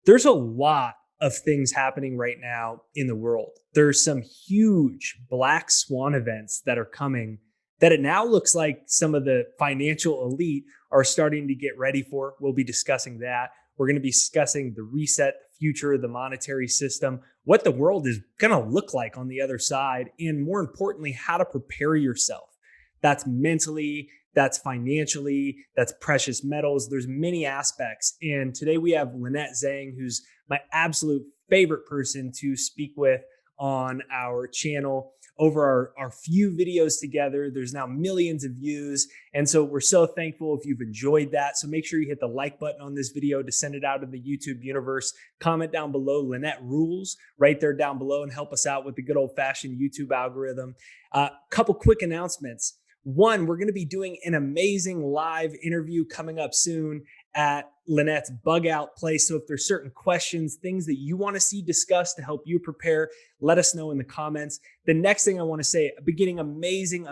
There's a lot of things happening right now in the world. There's some huge black swan events that are coming that it now looks like some of the financial elite are starting to get ready for. We'll be discussing that. We're going to be discussing the reset, the future of the monetary system, what the world is going to look like on the other side, and more importantly, how to prepare yourself. That's mentally, that's financially, that's precious metals. There's many aspects. And today we have Lynette Zang, who's my absolute favorite person to speak with on our channel. Over our few videos together, there's now millions of views. And so we're so thankful if you've enjoyed that. So make sure you hit the like button on this video to send it out to the YouTube universe. Comment down below, Lynette rules, right there down below, and help us out with the good old fashioned YouTube algorithm. Couple quick announcements. One, we're going to be doing an amazing live interview coming up soon at Lynette's bug out place. So if there's certain questions, things that you want to see discussed to help you prepare, let us know in the comments. The next thing I want to say, I've been getting amazing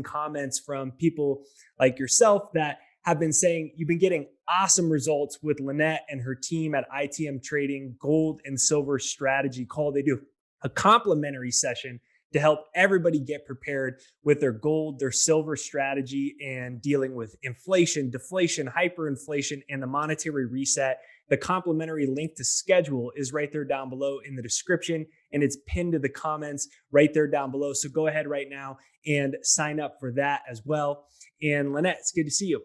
comments from people like yourself that have been saying you've been getting awesome results with Lynette and her team at ITM Trading Gold and Silver Strategy Call. They do a complimentary session to help everybody get prepared with their gold, their silver strategy, and dealing with inflation, deflation, hyperinflation, and the monetary reset. The complimentary link to schedule is right there down below in the description, and it's pinned to the comments right there down below. So go ahead right now and sign up for that as well. And Lynette, it's good to see you.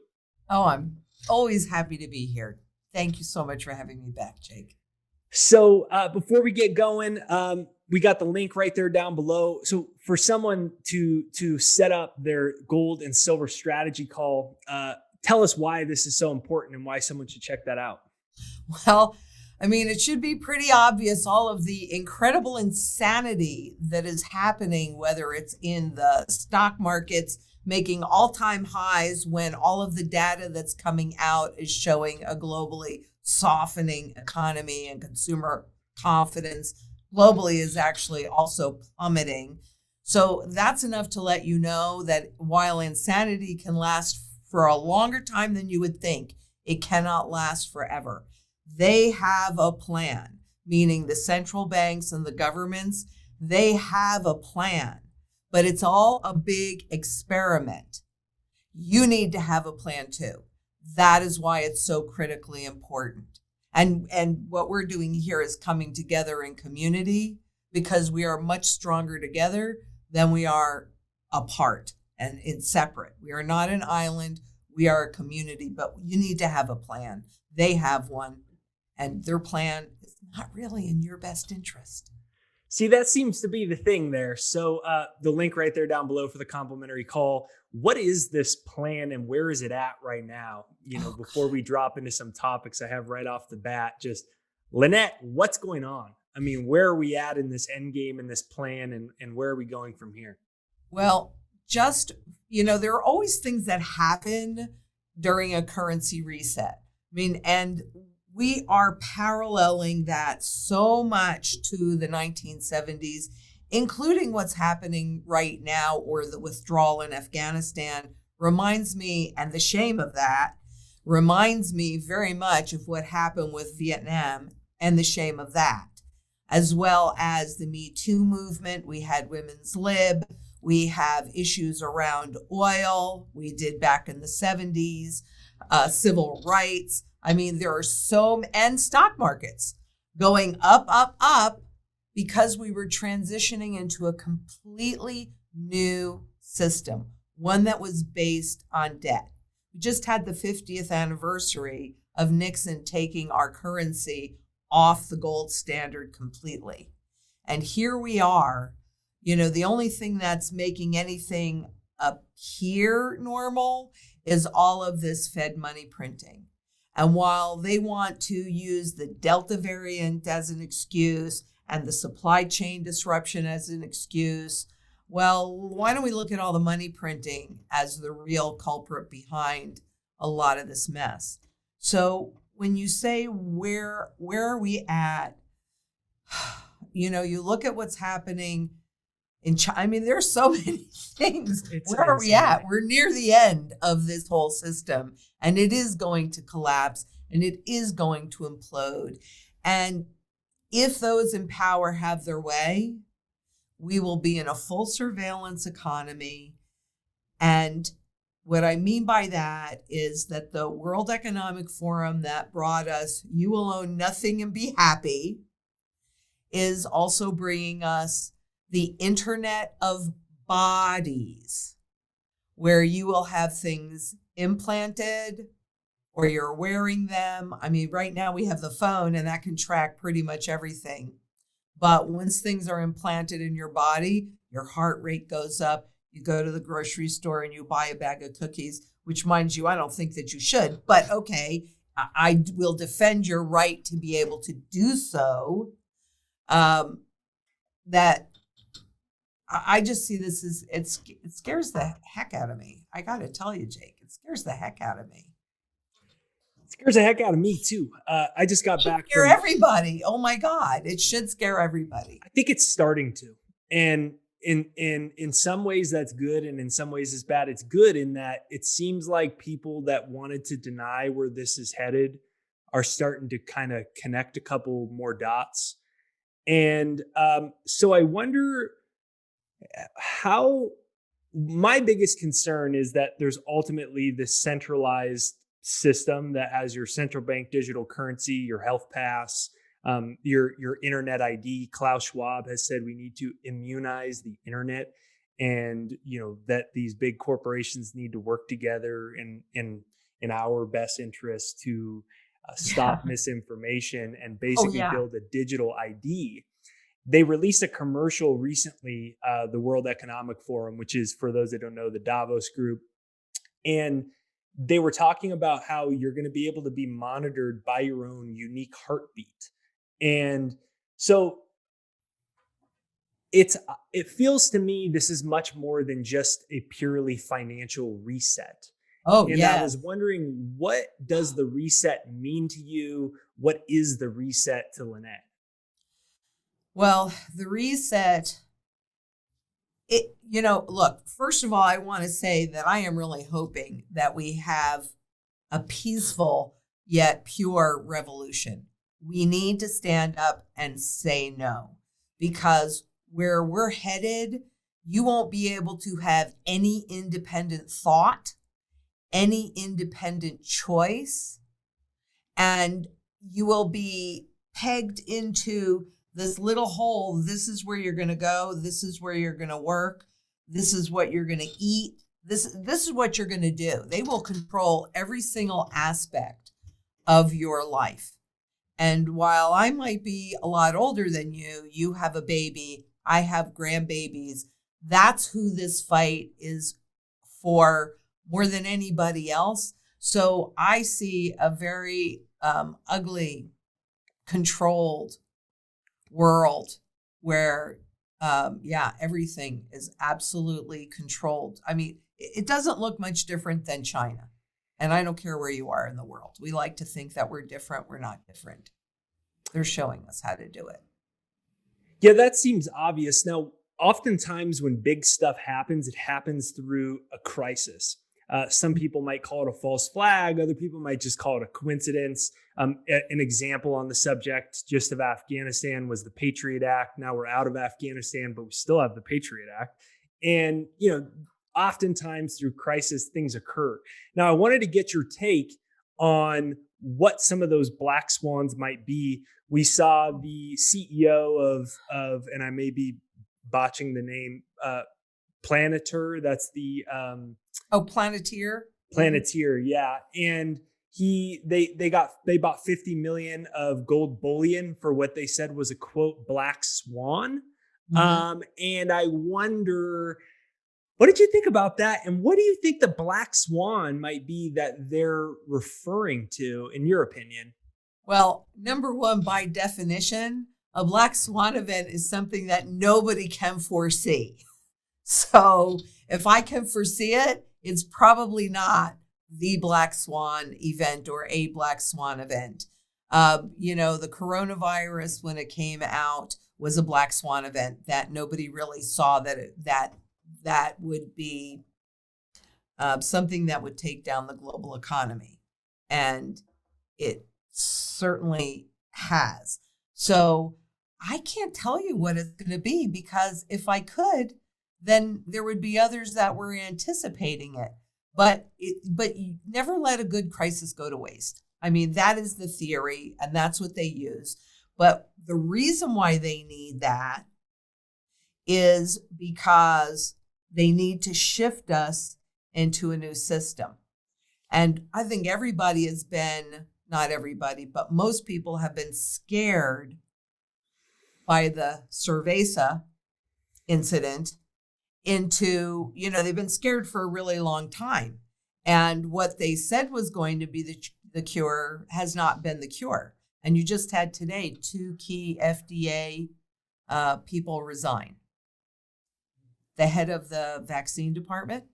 Oh, I'm always happy to be here. Thank you so much for having me back, Jake. So before we get going, we got the link right there down below. So for someone to set up their gold and silver strategy call, tell us why this is so important and why someone should check that out. Well, I mean, it should be pretty obvious all of the incredible insanity that is happening, whether it's in the stock markets making all-time highs when all of the data that's coming out is showing a globally softening economy, and consumer confidence globally is actually also plummeting. So that's enough to let you know that while insanity can last for a longer time than you would think, it cannot last forever. They have a plan, meaning the central banks and the governments, they have a plan, but it's all a big experiment. You need to have a plan too. That is why it's so critically important. And what we're doing here is coming together in community, because we are much stronger together than we are apart and it's separate. We are not an island. We are a community, but you need to have a plan. They have one, and their plan is not really in your best interest. See, that seems to be the thing there. So the link right there down below for the complimentary call. What is this plan and where is it at right now? You know, before we drop into some topics I have right off the bat, just Lynette, what's going on? I mean, where are we at in this end game and this plan, and where are we going from here? Well, just, there are always things that happen during a currency reset. I mean, and we are paralleling that so much to the 1970s, including what's happening right now, or the withdrawal in Afghanistan reminds me, and the shame of that reminds me very much of what happened with Vietnam and the shame of that, as well as the Me Too movement. We had women's lib. We have issues around oil. We did back in the 70s, civil rights. I mean, there are and stock markets going up, because we were transitioning into a completely new system, one that was based on debt. We just had the 50th anniversary of Nixon taking our currency off the gold standard completely. And here we are, the only thing that's making anything appear normal is all of this Fed money printing. And while they want to use the Delta variant as an excuse and the supply chain disruption as an excuse, well, why don't we look at all the money printing as the real culprit behind a lot of this mess? So when you say where are we at, you look at what's happening in China. I mean, there's so many things. Where are we at? We're near the end of this whole system, and it is going to collapse. and it is going to implode. And if those in power have their way, we will be in a full surveillance economy. And what I mean by that is that the World Economic Forum that brought us "You will own nothing and be happy" is also bringing us the Internet of Bodies, where you will have things implanted or you're wearing them. I mean, right now we have the phone and that can track pretty much everything. But once things are implanted in your body, your heart rate goes up. You go to the grocery store and you buy a bag of cookies, which, mind you, I don't think that you should. But okay, I will defend your right to be able to do so. That I just see this as it scares the heck out of me. I got to tell you, Jake, it scares the heck out of me. It scares the heck out of me too. I just got back. Scare everybody. Oh my God, it should scare everybody. I think it's starting to, and in some ways that's good, and in some ways it's bad. It's good in that it seems like people that wanted to deny where this is headed are starting to kind of connect a couple more dots. And so I wonder how. My biggest concern is that there's ultimately this centralized system that has your central bank digital currency, your health pass, your internet ID. Klaus Schwab has said we need to immunize the internet, and that these big corporations need to work together in our best interest to stop misinformation and basically build a digital ID. They released a commercial recently, the World Economic Forum, which is, for those that don't know, the Davos group. And they were talking about how you're going to be able to be monitored by your own unique heartbeat. And so it feels to me this is much more than just a purely financial reset. Oh, and I was wondering, what does the reset mean to you? What is the reset to Lynette? Well, the reset, look, first of all, I want to say that I am really hoping that we have a peaceful yet pure revolution. We need to stand up and say no, because where we're headed, you won't be able to have any independent thought, any independent choice, and you will be pegged into this little hole. This is where you're going to go. This is where you're going to work. This is what you're going to eat. This is what you're going to do. They will control every single aspect of your life. And while I might be a lot older than you, you have a baby, I have grandbabies. That's who this fight is for more than anybody else. So I see a very ugly, controlled world where, everything is absolutely controlled. I mean, it doesn't look much different than China. And I don't care where you are in the world. We like to think that we're different. We're not different. They're showing us how to do it. Yeah, that seems obvious. Now, oftentimes when big stuff happens, it happens through a crisis. Some people might call it a false flag. Other people might just call it a coincidence. An example on the subject just of Afghanistan was the Patriot Act. Now we're out of Afghanistan, but we still have the Patriot Act. And, oftentimes through crisis, things occur. Now, I wanted to get your take on what some of those black swans might be. We saw the CEO of, and I may be botching the name, Planeter. That's the Planeteer. Planeteer, yeah. And they bought 50 million of gold bullion for what they said was a quote black swan. Mm-hmm. And I wonder, what did you think about that? And what do you think the black swan might be that they're referring to, in your opinion? Well, number one, by definition, a black swan event is something that nobody can foresee. So if I can foresee it, it's probably not the black swan event or a black swan event. The coronavirus, when it came out, was a black swan event that nobody really saw that would be something that would take down the global economy. And it certainly has. So I can't tell you what it's going to be, because if I could, then there would be others that were anticipating it. But you never let a good crisis go to waste. I mean, that is the theory, and that's what they use. But the reason why they need that is because they need to shift us into a new system. And I think everybody has been, not everybody, but most people have been scared by the Cerveza incident into, they've been scared for a really long time. And what they said was going to be the cure has not been the cure. And you just had today 2 key FDA people resign. The head of the vaccine department,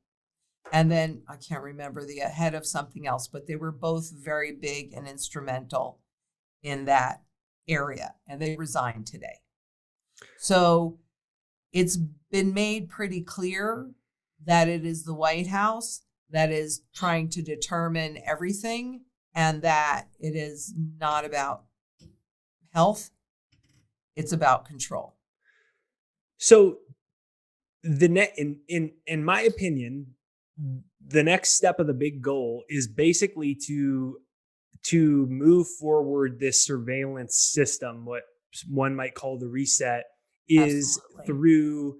and then I can't remember the head of something else, but they were both very big and instrumental in that area, and they resigned today. So it's been made pretty clear that it is the White House that is trying to determine everything, and that it is not about health, it's about control. So in my opinion, the next step of the big goal is basically to move forward this surveillance system, what one might call the reset, is Absolutely. through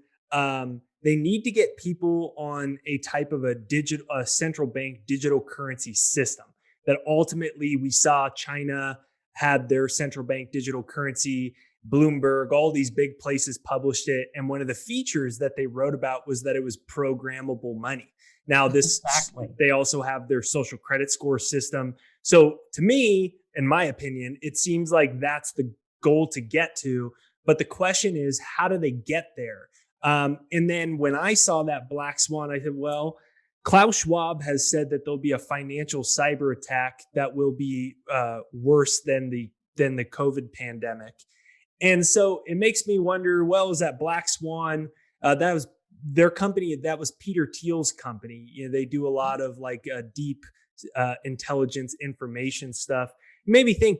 they need to get people on a type of a central bank digital currency system that ultimately we saw China had their central bank digital currency. Bloomberg, all these big places published it. And one of the features that they wrote about was that it was programmable money. Now, they also have their social credit score system. So to me, in my opinion, it seems like that's the goal to get to. But the question is, how do they get there? And then when I saw that black swan, I said, well, Klaus Schwab has said that there'll be a financial cyber attack that will be worse than the COVID pandemic. And so it makes me wonder, well, is that black swan, that was their company, that was Peter Thiel's company. They do a lot of deep intelligence information stuff. Maybe think,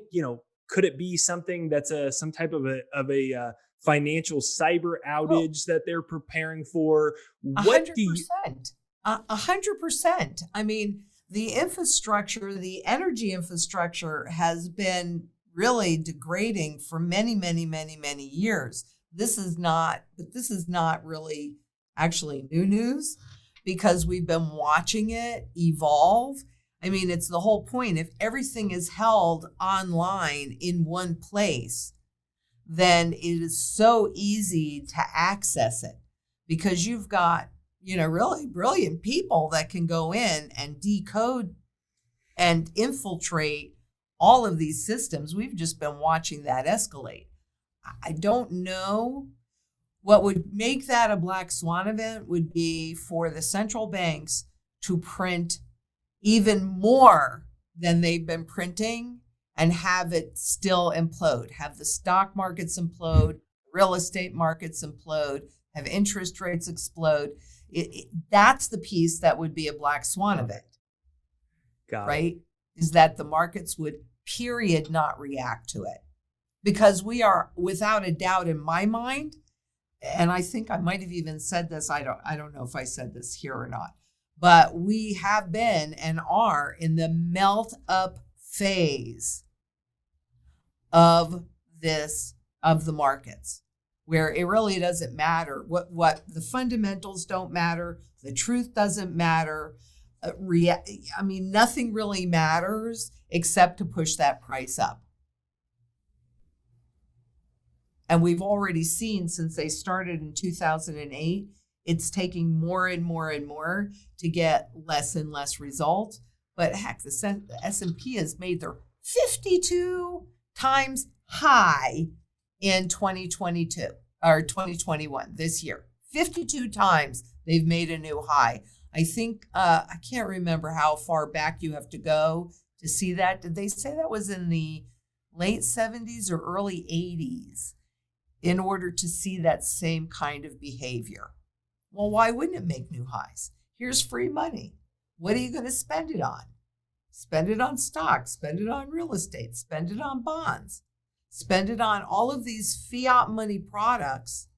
could it be something that's some type of a financial cyber outage that they're preparing for? 100%. 100%. I mean, the infrastructure, the energy infrastructure has been really degrading for many, many, many, many years. This is not really actually new news, because we've been watching it evolve. I mean, it's the whole point. If everything is held online in one place, then it is so easy to access it, because you've got, really brilliant people that can go in and decode and infiltrate all of these systems. We've just been watching that escalate. I don't know. What would make that a black swan event would be for the central banks to print even more than they've been printing and have it still implode, have the stock markets implode, real estate markets implode, have interest rates explode. That's the piece that would be a black swan event. Right? Is that the markets would period not react to it, because we are, without a doubt in my mind, and I think I might have even said this, I don't know if I said this here or not, but we have been and are in the melt up phase of the markets, where it really doesn't matter what the fundamentals don't matter, the truth doesn't matter. Nothing really matters except to push that price up. And we've already seen, since they started in 2008, it's taking more and more and more to get less and less results. But heck, the S&P has made their 52 times high in 2022 or 2021, this year. 52 times they've made a new high. I think, I can't remember how far back you have to go to see that. Did they say that was in the late 70s or early 80s in order to see that same kind of behavior? Well, why wouldn't it make new highs? Here's free money. What are you going to spend it on? spend it on stocks, spend it on real estate, spend it on bonds, spend it on all of these fiat money products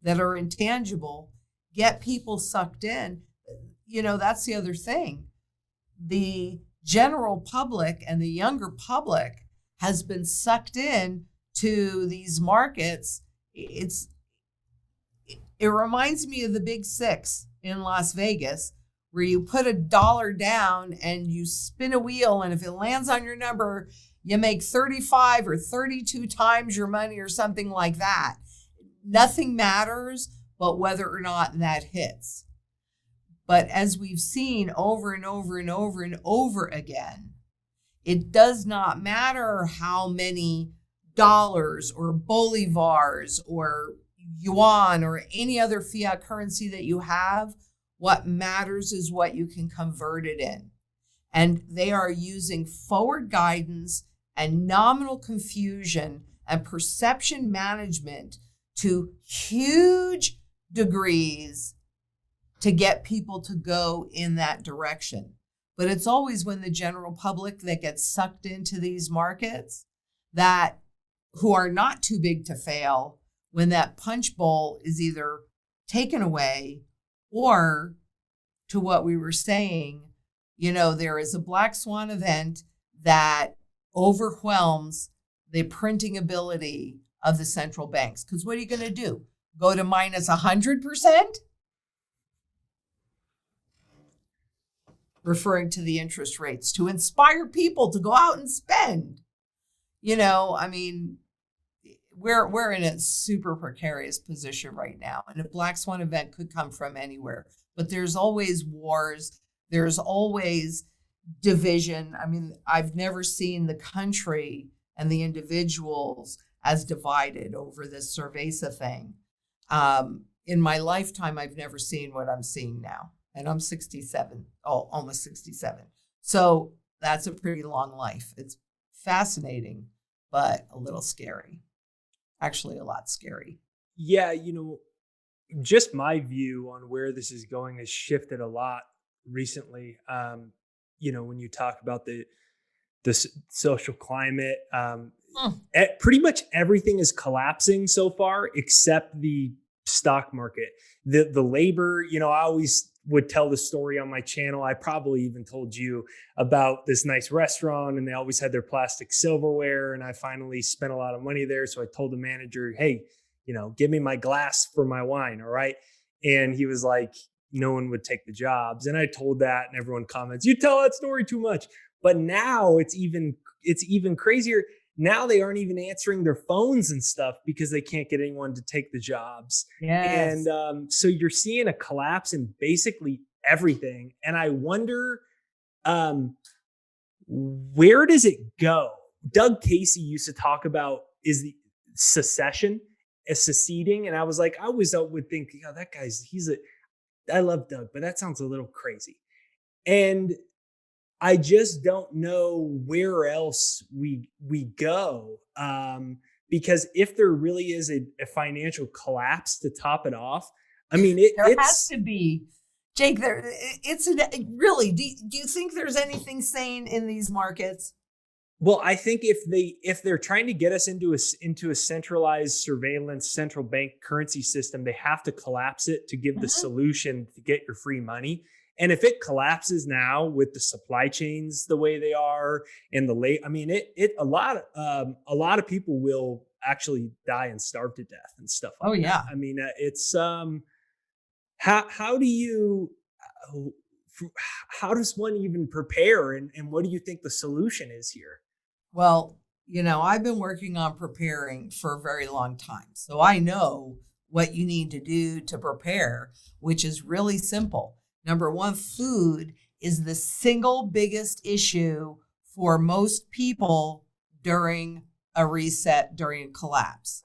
that are intangible, get people sucked in. That's the other thing. The general public and the younger public has been sucked in to these markets. It reminds me of the Big Six in Las Vegas, where you put $1 down and you spin a wheel, and if it lands on your number, you make 35 or 32 times your money or something like that. Nothing matters but whether or not that hits. But as we've seen over and over and over and over again, it does not matter how many dollars or bolivars or yuan or any other fiat currency that you have. What matters is what you can convert it in. And they are using forward guidance and nominal confusion and perception management to huge degrees to get people to go in that direction. But it's always when the general public that gets sucked into these markets that who are not too big to fail, when that punch bowl is either taken away or, to what we were saying, there is a black swan event that overwhelms the printing ability of the central banks. Because what are you going to do? Go to minus 100%? Referring to the interest rates to inspire people to go out and spend. We're in a super precarious position right now. And a black swan event could come from anywhere. But there's always wars. There's always division. I've never seen the country and the individuals as divided over this Cerveza thing. In my lifetime, I've never seen what I'm seeing now. And I'm 67, almost 67. So that's a pretty long life. It's fascinating, but a little scary. Actually, a lot scary. Yeah, just my view on where this is going has shifted a lot recently. When you talk about the social climate, pretty much everything is collapsing so far except the stock market. The labor, I always would tell the story on my channel. I probably even told you about this nice restaurant, and they always had their plastic silverware. And I finally spent a lot of money there. So I told the manager, hey, give me my glass for my wine. All right. And he was like, no one would take the jobs. And I told that, and everyone comments, you tell that story too much. But now it's even crazier. Now they aren't even answering their phones and stuff because they can't get anyone to take the jobs. Yes. And so you're seeing a collapse in basically everything. And I wonder, where does it go? Doug Casey used to talk about is the secession, seceding. And I was like, I always would think, that guy's, I love Doug, but that sounds a little crazy. And I just don't know where else we go, because if there really is a financial collapse to top it off, there has to be, Jake. Really. Do you think there's anything sane in these markets? Well, I think if they're trying to get us into a centralized surveillance central bank currency system, they have to collapse it to give the solution to get your free money. And if it collapses now with the supply chains the way they are and a lot of people will actually die and starve to death and stuff like that. It's how does one even prepare, and what do you think the solution is here? Well, I've been working on preparing for a very long time. So I know what you need to do to prepare, which is really simple. Number one, food is the single biggest issue for most people during a reset, during a collapse.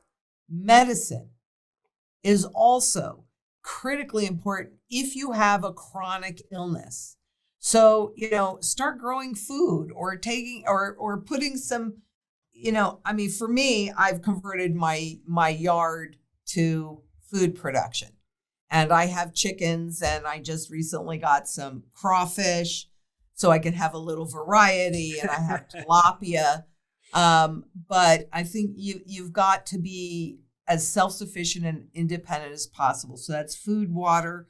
Medicine is also critically important if you have a chronic illness. So, start growing food or taking or putting some, for me, I've converted my yard to food production. And I have chickens, and I just recently got some crawfish. so I can have a little variety, and I have tilapia. But I think you've got to be as self-sufficient and independent as possible. So that's food, water,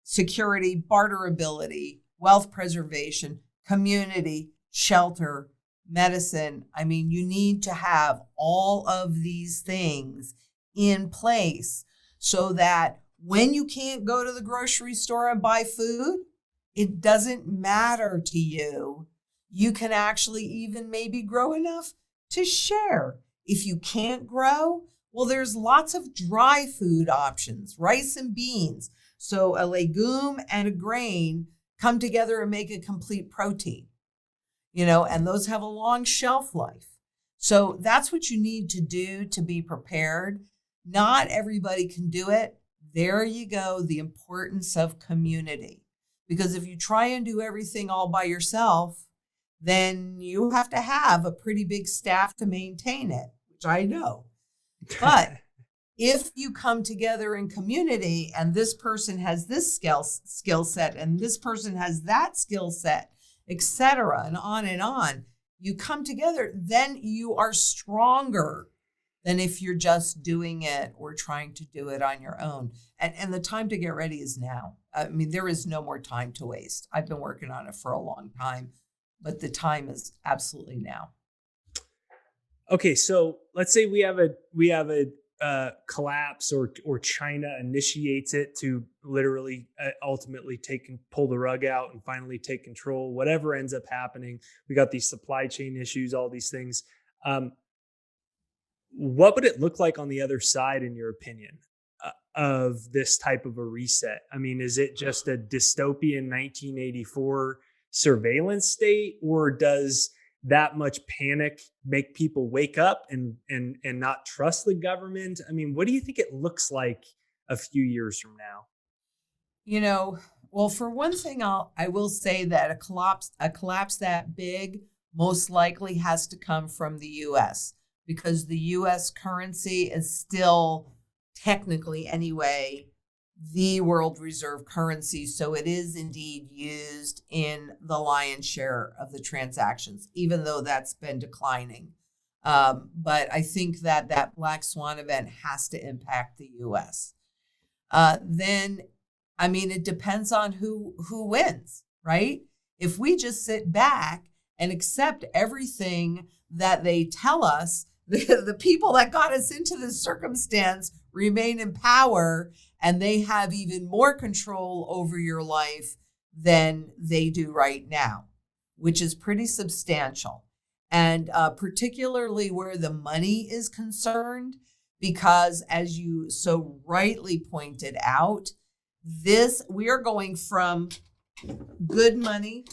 security, barterability, wealth preservation, community, shelter, medicine. I mean, you need to have all of these things in place so that when you can't go to the grocery store and buy food, it doesn't matter to you. You can actually even maybe grow enough to share. If you can't grow, well, there's lots of dry food options, rice and beans. So a legume and a grain come together and make a complete protein, and those have a long shelf life. So that's what you need to do to be prepared. Not everybody can do it. There you go, the importance of community. Because if you try and do everything all by yourself, then you have to have a pretty big staff to maintain it, which I know. But if you come together in community and this person has this skill set and this person has that skill set, etc., and on, you come together, then you are stronger than if you're just doing it or trying to do it on your own. And the time to get ready is now. I mean, there is no more time to waste. I've been working on it for a long time, but the time is absolutely now. Okay, so let's say we have a collapse, or China initiates it to literally ultimately pull the rug out and finally take control. Whatever ends up happening, we got these supply chain issues, all these things. What would it look like on the other side, in your opinion, of this type of a reset? I mean, is it just a dystopian 1984 surveillance state, or does that much panic make people wake up and not trust the government? I mean, what do you think it looks like a few years from now? Well, for one thing, I will say that a collapse that big most likely has to come from the U.S. because the U.S. currency is still technically anyway the world reserve currency. So it is indeed used in the lion's share of the transactions, even though that's been declining. But I think that black swan event has to impact the U.S. Then, I mean, it depends on who wins, right? If we just sit back and accept everything that they tell us, the people that got us into this circumstance remain in power, and they have even more control over your life than they do right now, which is pretty substantial. And particularly where the money is concerned, because as you so rightly pointed out, we are going from good money,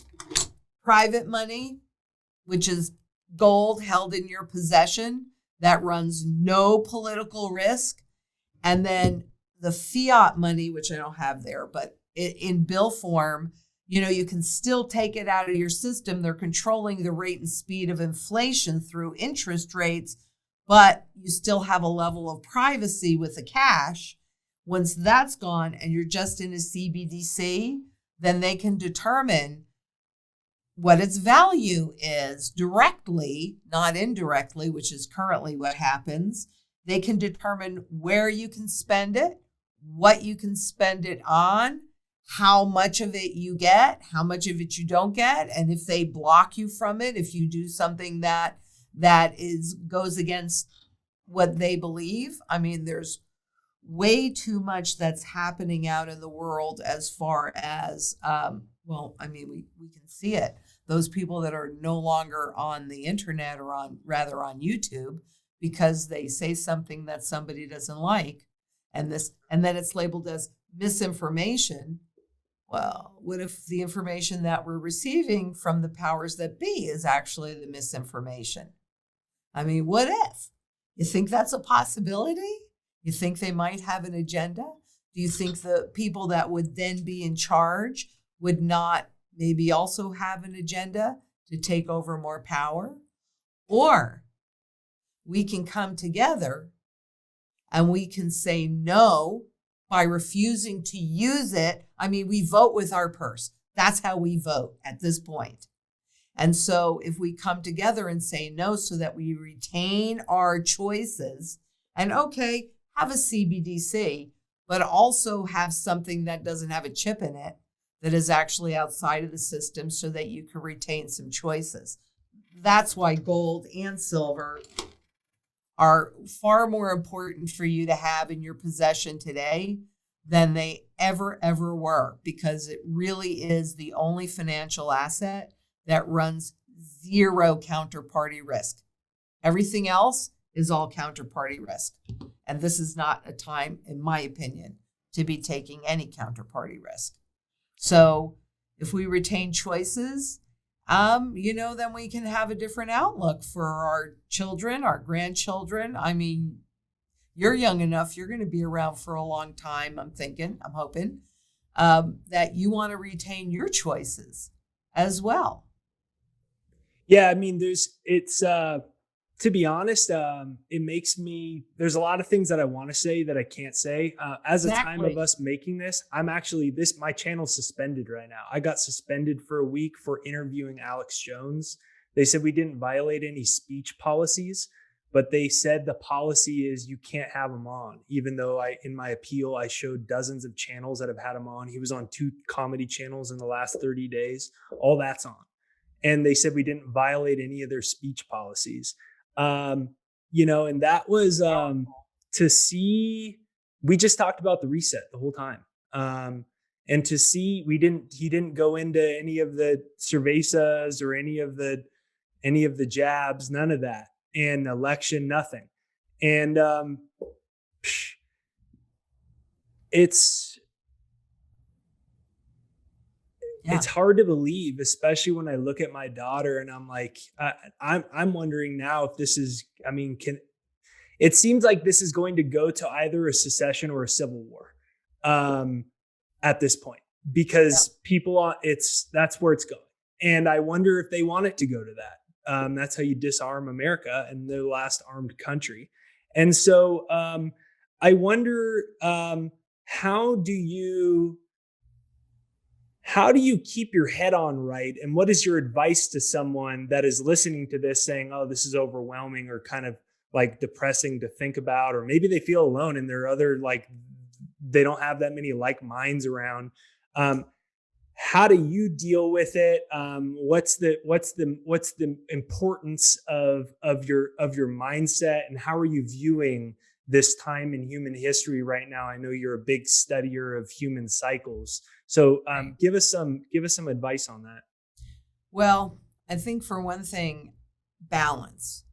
private money, which is gold held in your possession that runs no political risk, and then the fiat money, which I don't have there, but in bill form, you can still take it out of your system. They're controlling the rate and speed of inflation through interest rates, but you still have a level of privacy with the cash. Once that's gone and you're just in a CBDC, then they can determine what its value is directly, not indirectly, which is currently what happens. They can determine where you can spend it, what you can spend it on, how much of it you get, how much of it you don't get, and if they block you from it, if you do something that goes against what they believe. I mean, there's way too much that's happening out in the world as far as, we can see it. Those people that are no longer on the internet or on YouTube because they say something that somebody doesn't like, and then it's labeled as misinformation. Well, what if the information that we're receiving from the powers that be is actually the misinformation? I mean, what if? You think that's a possibility? You think they might have an agenda? Do you think the people that would then be in charge would not maybe also have an agenda to take over more power? Or we can come together and we can say no by refusing to use it. I mean, we vote with our purse. That's how we vote at this point. And so if we come together and say no so that we retain our choices and okay, have a CBDC, but also have something that doesn't have a chip in it that is actually outside of the system so that you can retain some choices. That's why gold and silver are far more important for you to have in your possession today than they ever were, because it really is the only financial asset that runs zero counterparty risk. Everything else is all counterparty risk. And this is not a time, in my opinion, to be taking any counterparty risk. So if we retain choices, then we can have a different outlook for our children, our grandchildren. I mean, you're young enough, you're going to be around for a long time, I'm hoping, that you want to retain your choices as well. Yeah, I mean, to be honest, it makes me, there's a lot of things that I want to say that I can't say. As a time of us making this, my channel's suspended right now. I got suspended for a week for interviewing Alex Jones. They said we didn't violate any speech policies, but they said the policy is you can't have him on, even though in my appeal, I showed dozens of channels that have had him on. He was on 2 comedy channels in the last 30 days. All that's on. And they said we didn't violate any of their speech policies. And that was to see, we just talked about the reset the whole time. And to see, he didn't go into any of the cervezas or any of the jabs, none of that. And election, nothing. And it's hard to believe, especially when I look at my daughter and I'm like, I'm wondering now if this is, it seems like this is going to go to either a secession or a civil war at this point, because that's where it's going. And I wonder if they want it to go to that. That's how you disarm America and the last armed country. And so I wonder, how do you keep your head on right? And what is your advice to someone that is listening to this saying, oh, this is overwhelming or kind of like depressing to think about, or maybe they feel alone and there are other, they don't have that many like minds around. How do you deal with it? What's the importance of your mindset, and how are you viewing this time in human history right now? I know you're a big studier of human cycles. So give us some advice on that. Well, I think for one thing, balance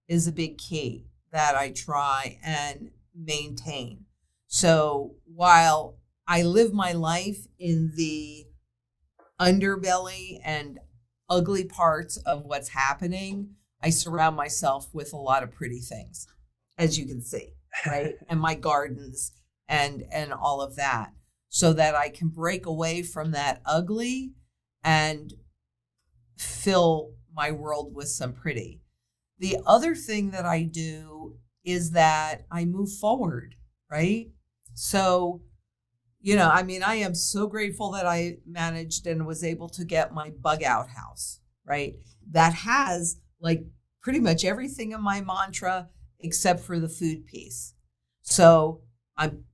is a big key that I try and maintain. So while I live my life in the underbelly and ugly parts of what's happening, I surround myself with a lot of pretty things, as you can see, right? And my gardens and all of that, so that I can break away from that ugly and fill my world with some pretty. The other thing that I do is that I move forward, right? So, I am so grateful that I managed and was able to get my bug out house, right? That has pretty much everything in my mantra except for the food piece. So I'm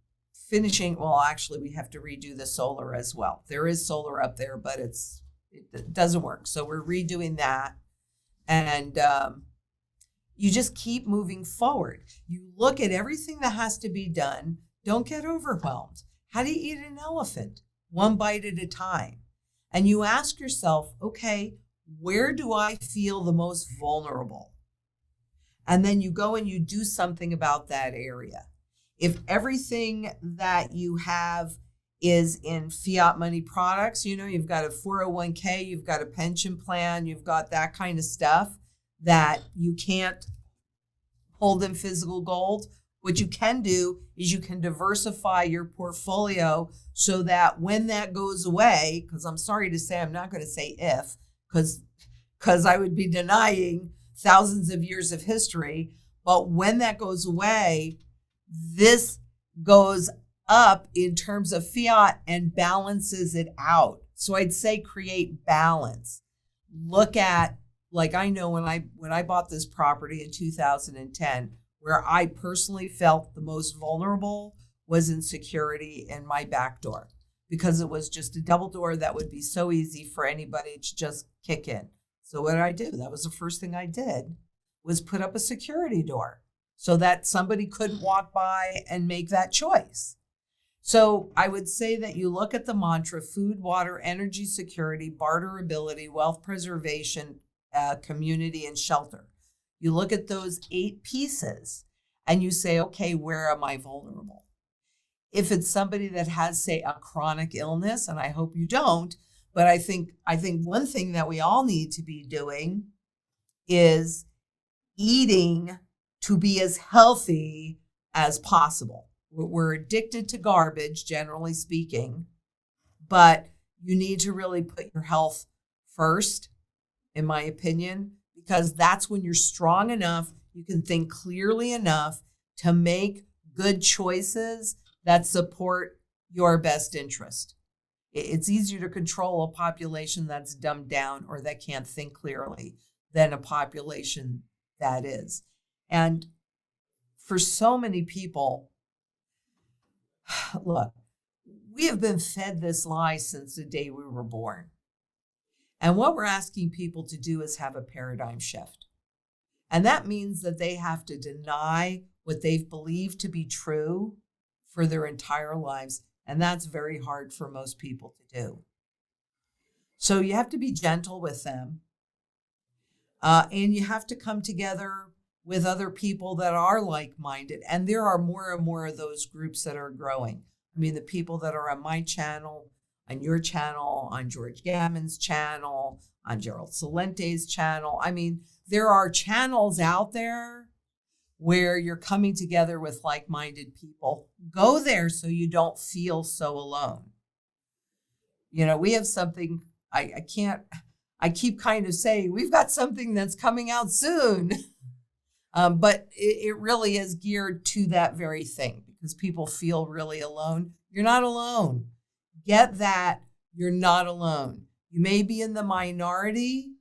finishing, well, actually we have to redo the solar as well. There is solar up there, but it doesn't work. So we're redoing that. And you just keep moving forward. You look at everything that has to be done. Don't get overwhelmed. How do you eat an elephant? One bite at a time. And you ask yourself, okay, where do I feel the most vulnerable? And then you go and you do something about that area. If everything that you have is in fiat money products, you've got a 401k, you've got a pension plan, you've got that kind of stuff that you can't hold in physical gold. What you can do is you can diversify your portfolio so that when that goes away, because I'm sorry to say, I'm not going to say if, because I would be denying thousands of years of history. But when that goes away, this goes up in terms of fiat and balances it out. So I'd say create balance. Look at, like, I know when I bought this property in 2010, where I personally felt the most vulnerable was in security in my back door, because it was just a double door that would be so easy for anybody to just kick in. So what did I do? That was the first thing I did, was put up a security door so that somebody couldn't walk by and make that choice. So I would say that you look at the mantra: food, water, energy security, barterability, wealth preservation, community, and shelter. You look at those 8 pieces and you say, okay, where am I vulnerable? If it's somebody that has, say, a chronic illness, and I hope you don't, but I think one thing that we all need to be doing is eating to be as healthy as possible. We're addicted to garbage, generally speaking, but you need to really put your health first, in my opinion, because that's when you're strong enough, you can think clearly enough to make good choices that support your best interest. It's easier to control a population that's dumbed down or that can't think clearly than a population that is. And for so many people, look, we have been fed this lie since the day we were born. And what we're asking people to do is have a paradigm shift. And that means that they have to deny what they've believed to be true for their entire lives. And that's very hard for most people to do. So you have to be gentle with them. And you have to come together with other people that are like-minded. And there are more and more of those groups that are growing. I mean, the people that are on my channel, on your channel, on George Gammon's channel, on Gerald Salente's channel. I mean, there are channels out there where you're coming together with like-minded people. Go there so you don't feel so alone. You know, we have something, I keep kind of saying, we've got something that's coming out soon. But it really is geared to that very thing, because people feel really alone. You're not alone. Get that. You're not alone. You may be in the minority,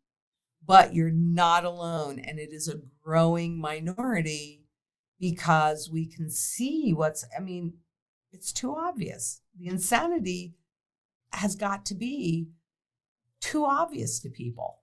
but you're not alone. And it is a growing minority, because we can see it's too obvious. The insanity has got to be too obvious to people.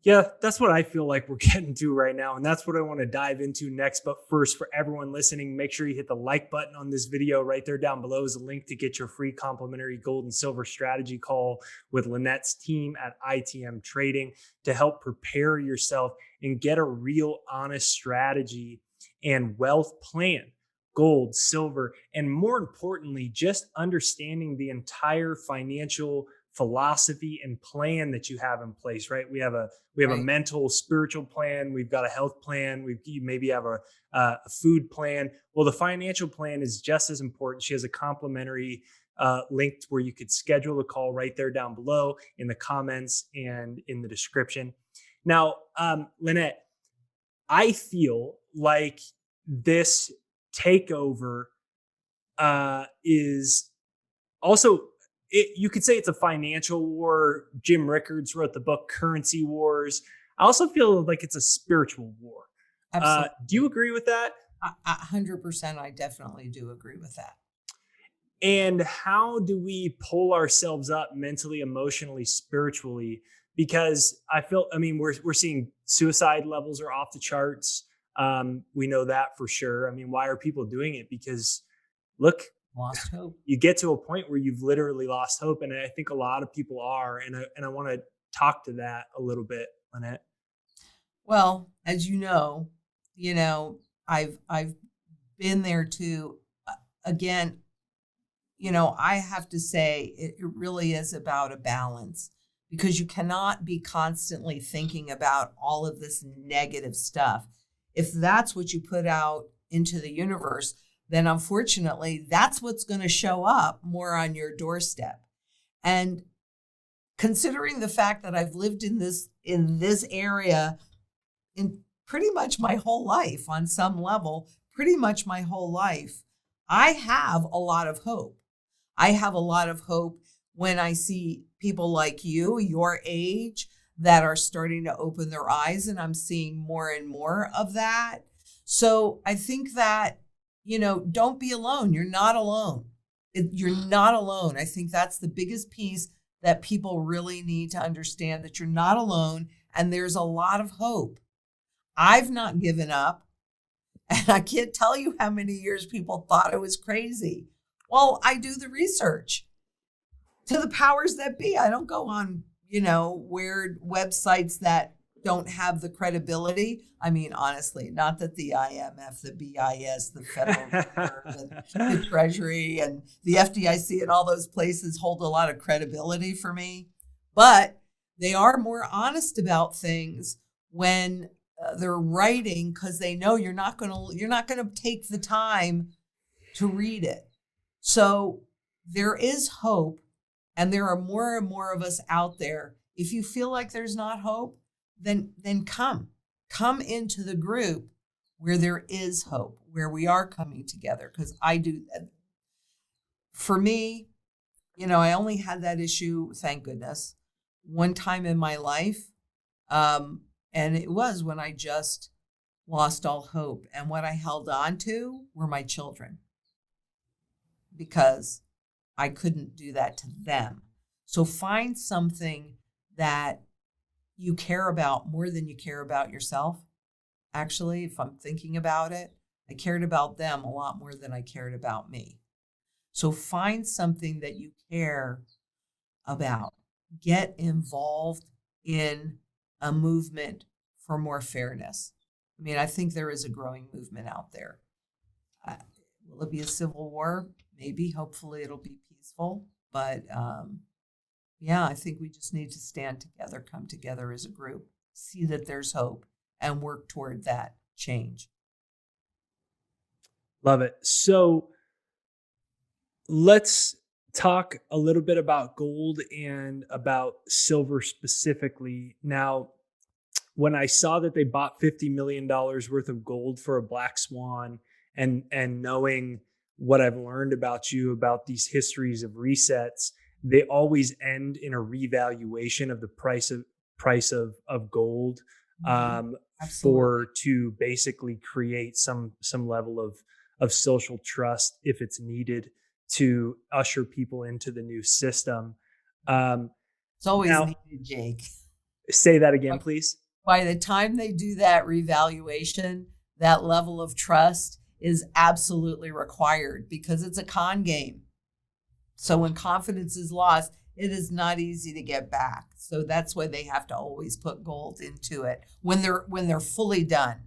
Yeah, that's what I feel like we're getting to right now. And that's what I want to dive into next. But first, for everyone listening, make sure you hit the like button on this video. Right there down below is a link to get your free complimentary gold and silver strategy call with Lynette's team at ITM Trading to help prepare yourself and get a real honest strategy and wealth plan. Gold, silver, and more importantly, just understanding the entire financial philosophy and plan that you have in place, right? We have a mental, spiritual plan. We've got a health plan. You maybe have a food plan. Well, the financial plan is just as important. She has a complimentary link where you could schedule a call right there down below in the comments and in the description. Now, Lynette, I feel like this takeover is also, you could say it's a financial war. Jim Rickards wrote the book Currency Wars. I also feel like it's a spiritual war. Absolutely. Do you agree with that? 100%. I definitely do agree with that. And how do we pull ourselves up mentally, emotionally, spiritually? Because we're seeing suicide levels are off the charts. We know that for sure. I mean, why are people doing it? Because look, lost hope. You get to a point where you've literally lost hope. And I think a lot of people are. And I want to talk to that a little bit, Lynette. Well, as you know, I've been there too. Again, I have to say it really is about a balance, because you cannot be constantly thinking about all of this negative stuff. If that's what you put out into the universe, then unfortunately, that's what's going to show up more on your doorstep. And considering the fact that I've lived in this area in pretty much my whole life, on some level, pretty much my whole life, I have a lot of hope. I have a lot of hope when I see people like you, your age, that are starting to open their eyes, and I'm seeing more and more of that. So I think that, don't be alone. You're not alone. You're not alone. I think that's the biggest piece that people really need to understand, that you're not alone, and there's a lot of hope. I've not given up, and I can't tell you how many years people thought I was crazy. Well, I do the research to the powers that be. I don't go on, weird websites that don't have the credibility. I mean, honestly, not that the IMF, the BIS, the Federal Reserve, and the Treasury, and the FDIC, and all those places hold a lot of credibility for me, but they are more honest about things when they're writing, because they know you're not going to take the time to read it. So there is hope, and there are more and more of us out there. If you feel like there's not hope, then come into the group where there is hope, where we are coming together. Because I do, for me, I only had that issue, thank goodness, one time in my life. And it was when I just lost all hope. And what I held on to were my children, because I couldn't do that to them. So find something that you care about more than you care about yourself. Actually, if I'm thinking about it, I cared about them a lot more than I cared about me. So find something that you care about. Get involved in a movement for more fairness. I mean, I think there is a growing movement out there. Will it be a civil war? Maybe. Hopefully it'll be peaceful. But I think we just need to stand together, come together as a group, see that there's hope, and work toward that change. Love it. So let's talk a little bit about gold and about silver specifically. Now, when I saw that they bought $50 million worth of gold for a black swan, and knowing what I've learned about you, about these histories of resets, they always end in a revaluation of the price of gold, to basically create some level of social trust if it's needed to usher people into the new system. It's always needed, Jake. Say that again, please. By the time they do that revaluation, that level of trust is absolutely required, because it's a con game. So when confidence is lost, it is not easy to get back. So that's why they have to always put gold into it when they're fully done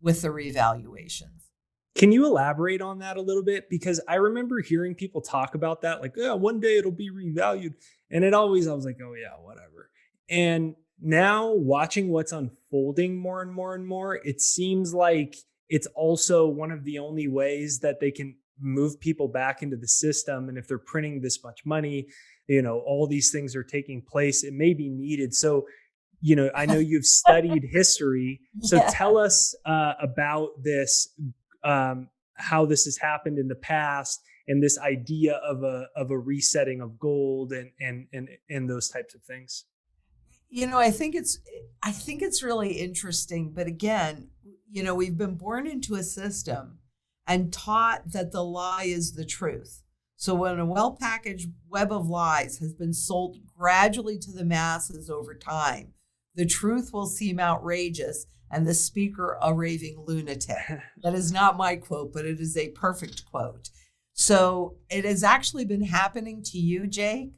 with the revaluations. Can you elaborate on that a little bit? Because I remember hearing people talk about that, like, one day it'll be revalued. And I was like, oh yeah, whatever. And now watching what's unfolding more and more and more, it seems like it's also one of the only ways that they can move people back into the system. And if they're printing this much money, all these things are taking place, it may be needed. So, I know you've studied history. So tell us about this, how this has happened in the past, and this idea of a resetting of gold and those types of things. I think it's really interesting. But again, we've been born into a system and taught that the lie is the truth. So when a well-packaged web of lies has been sold gradually to the masses over time, the truth will seem outrageous and the speaker a raving lunatic. That is not my quote, but it is a perfect quote. So it has actually been happening to you, Jake,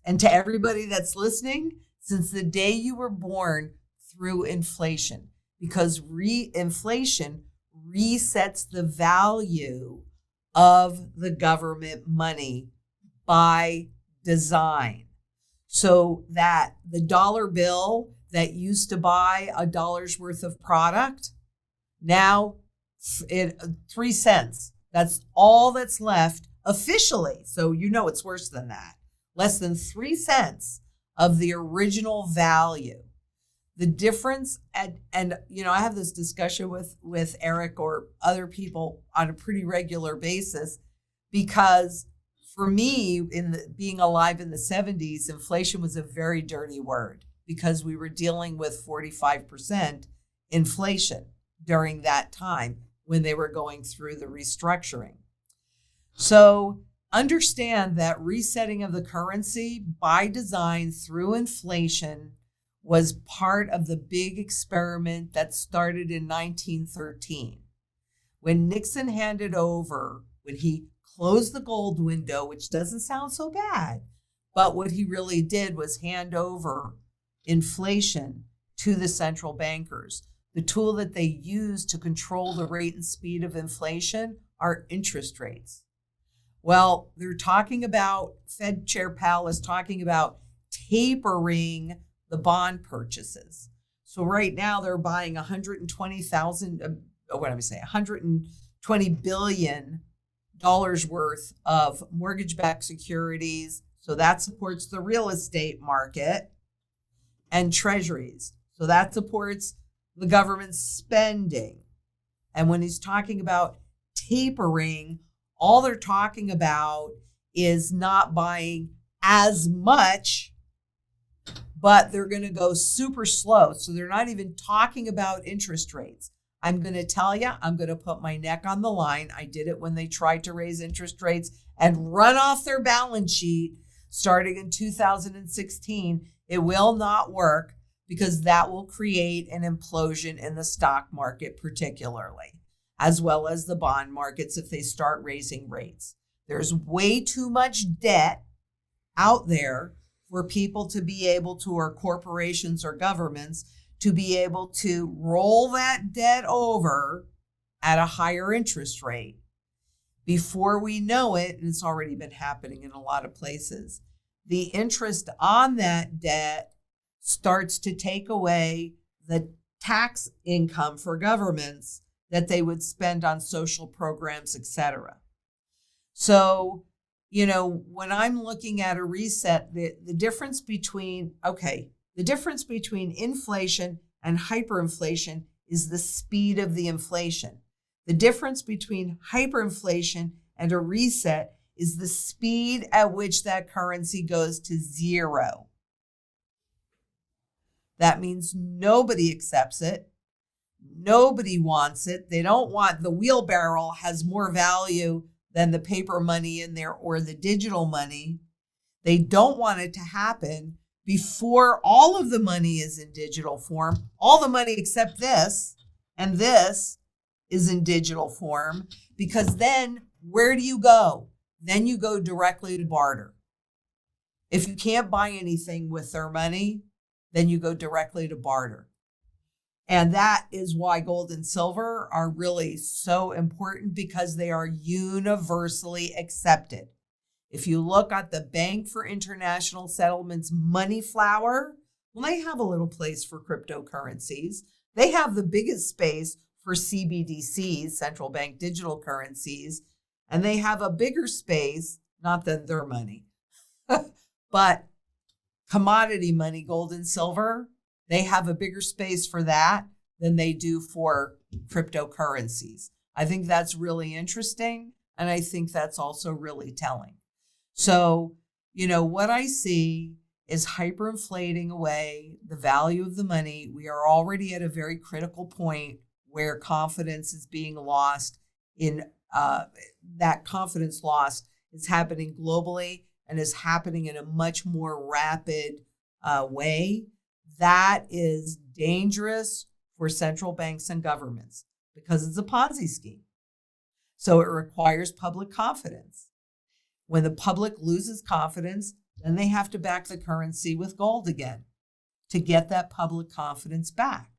and to everybody that's listening since the day you were born through inflation, because inflation resets the value of the government money by design. So that the dollar bill that used to buy $1 worth of product, now 3 cents. That's all that's left officially. So it's worse than that. Less than 3 cents of the original value. The difference, and I have this discussion with Eric or other people on a pretty regular basis, because for me, being alive in the 70s, inflation was a very dirty word because we were dealing with 45% inflation during that time when they were going through the restructuring. So understand that resetting of the currency by design through inflation was part of the big experiment that started in 1913. When Nixon handed over, when he closed the gold window, which doesn't sound so bad, but what he really did was hand over inflation to the central bankers. The tool that they use to control the rate and speed of inflation are interest rates. Well, they're talking about, Fed Chair Powell is talking about tapering the bond purchases. So right now they're buying $120 billion worth of mortgage-backed securities. So that supports the real estate market, and treasuries. So that supports the government spending. And when he's talking about tapering, all they're talking about is not buying as much, but they're going to go super slow. So they're not even talking about interest rates. I'm going to tell you, I'm going to put my neck on the line. I did it when they tried to raise interest rates and run off their balance sheet starting in 2016. It will not work because that will create an implosion in the stock market, particularly, as well as the bond markets if they start raising rates. There's way too much debt out there for people to be able to, or corporations or governments, to be able to roll that debt over at a higher interest rate. Before we know it, and it's already been happening in a lot of places, the interest on that debt starts to take away the tax income for governments that they would spend on social programs, etc. So, when I'm looking at a reset, the difference between inflation and hyperinflation is the speed of the inflation. The difference between hyperinflation and a reset is the speed at which that currency goes to zero. That means nobody accepts it. Nobody wants it. They don't want, the wheelbarrow has more value than the paper money in there or the digital money. They don't want it to happen before all of the money is in digital form. All the money except this and this is in digital form, because then where do you go? Then you go directly to barter. If you can't buy anything with their money, then you go directly to barter. And that is why gold and silver are really so important, because they are universally accepted. If you look at the Bank for International Settlements money flower, well, they have a little place for cryptocurrencies. They have the biggest space for CBDCs, central bank digital currencies, and they have a bigger space, not than their money, but commodity money, gold and silver, they have a bigger space for that than they do for cryptocurrencies. I think that's really interesting, and I think that's also really telling. So, what I see is hyperinflating away the value of the money. We are already at a very critical point where confidence is being lost in that confidence loss is happening globally and is happening in a much more rapid way. That is dangerous for central banks and governments because it's a Ponzi scheme. So it requires public confidence. When the public loses confidence, then they have to back the currency with gold again to get that public confidence back.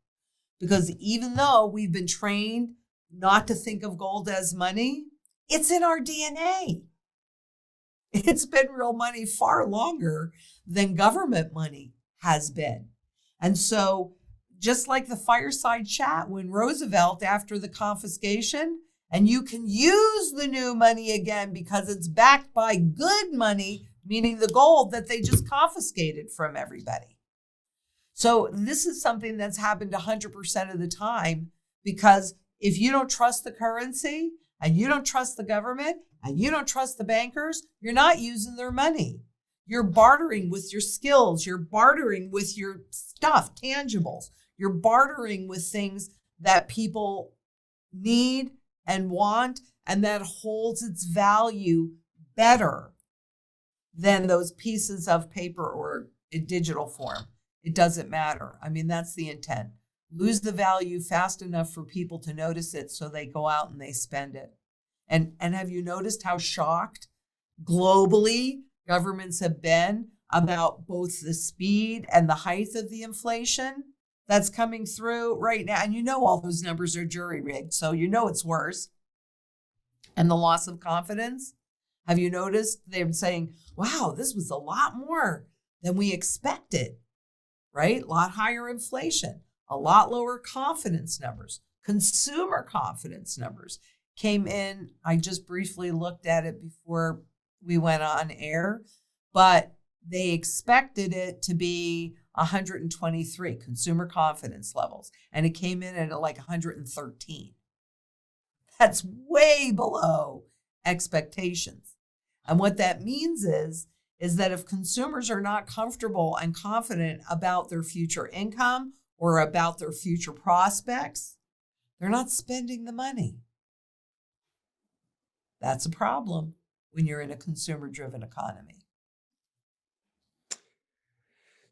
Because even though we've been trained not to think of gold as money, it's in our DNA. It's been real money far longer than government money has been. And so just like the fireside chat when Roosevelt, after the confiscation, and you can use the new money again because it's backed by good money, meaning the gold that they just confiscated from everybody. So this is something that's happened 100% of the time, because if you don't trust the currency, and you don't trust the government, and you don't trust the bankers, you're not using their money. You're bartering with your skills. You're bartering with your stuff, tangibles. You're bartering with things that people need and want, and that holds its value better than those pieces of paper or in digital form. It doesn't matter. I mean, that's the intent. Lose the value fast enough for people to notice it so they go out and they spend it. And have you noticed how shocked globally governments have been about both the speed and the height of the inflation that's coming through right now? And you know all those numbers are jury-rigged, so you know it's worse. And the loss of confidence. Have you noticed they're saying, wow, this was a lot more than we expected, right? A lot higher inflation, a lot lower confidence numbers. Consumer confidence numbers came in. I just briefly looked at it before we went on air, but they expected it to be 123 consumer confidence levels, and it came in at like 113. That's way below expectations. And what that means is that if consumers are not comfortable and confident about their future income or about their future prospects, they're not spending the money. That's a problem when you're in a consumer-driven economy.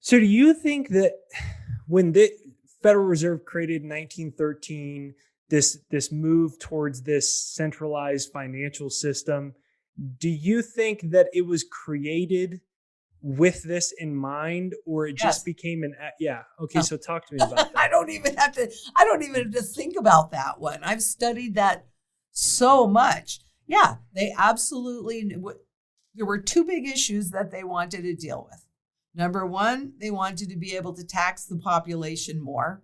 So do you think that when the Federal Reserve created in 1913, this move towards this centralized financial system, do you think that it was created with this in mind, or it just became okay, so talk to me about that. I don't even have to think about that one. I've studied that so much. Yeah, they absolutely, there were two big issues that they wanted to deal with. Number one, they wanted to be able to tax the population more.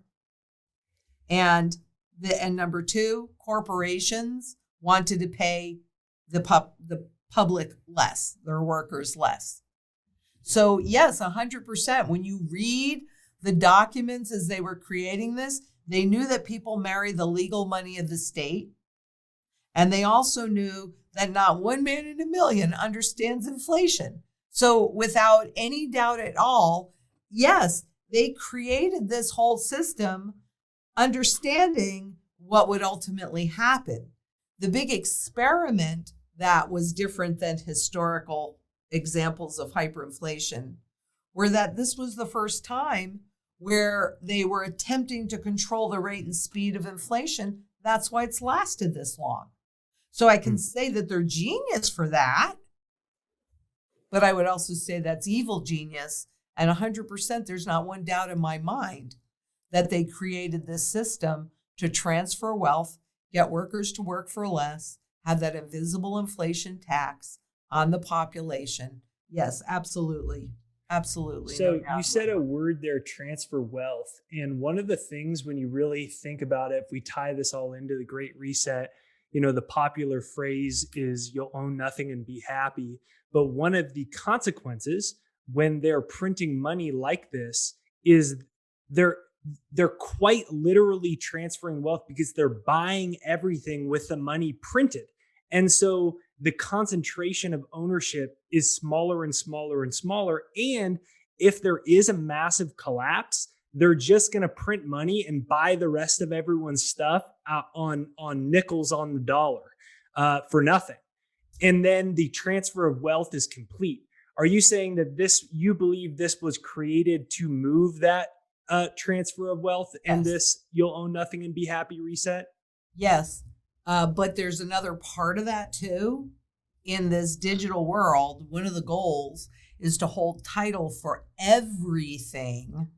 And number two, corporations wanted to pay the public less, their workers less. So yes, 100%. When you read the documents as they were creating this, they knew that people marry the legal money of the state. And they also knew that not one man in a million understands inflation. So without any doubt at all, yes, they created this whole system understanding what would ultimately happen. The big experiment that was different than historical examples of hyperinflation were that this was the first time where they were attempting to control the rate and speed of inflation. That's why it's lasted this long. So I can say that they're genius for that, but I would also say that's evil genius. And 100%, there's not one doubt in my mind that they created this system to transfer wealth, get workers to work for less, have that invisible inflation tax on the population. Yes, absolutely. Absolutely. So you said a word there, transfer wealth. And one of the things when you really think about it, if we tie this all into the Great Reset, the popular phrase is you'll own nothing and be happy. But one of the consequences when they're printing money like this is they're quite literally transferring wealth because they're buying everything with the money printed. And so the concentration of ownership is smaller and smaller and smaller. And if there is a massive collapse, they're just going to print money and buy the rest of everyone's stuff on nickels on the dollar for nothing. And then the transfer of wealth is complete. Are you saying that you believe this was created to move that transfer of wealth and this you'll own nothing and be happy reset? Yes. But there's another part of that too. In this digital world, one of the goals is to hold title for everything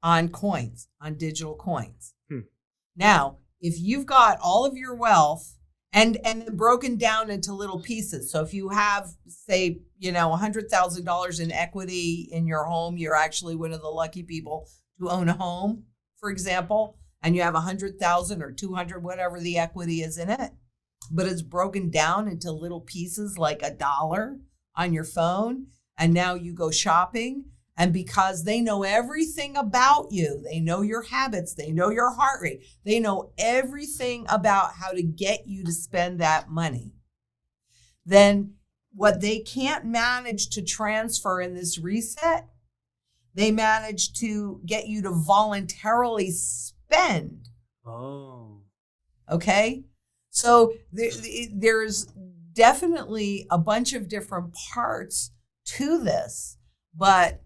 on coins, on digital coins. Now, if you've got all of your wealth and broken down into little pieces. So if you have, say, $100,000 in equity in your home, you're actually one of the lucky people to own a home, for example, and you have 100,000 or 200, whatever the equity is in it, but it's broken down into little pieces like $1 on your phone. And now you go shopping And because they know everything about you, they know your habits, they know your heart rate, they know everything about how to get you to spend that money, then what they can't manage to transfer in this reset, they manage to get you to voluntarily spend. Oh. Okay? So there's definitely a bunch of different parts to this. But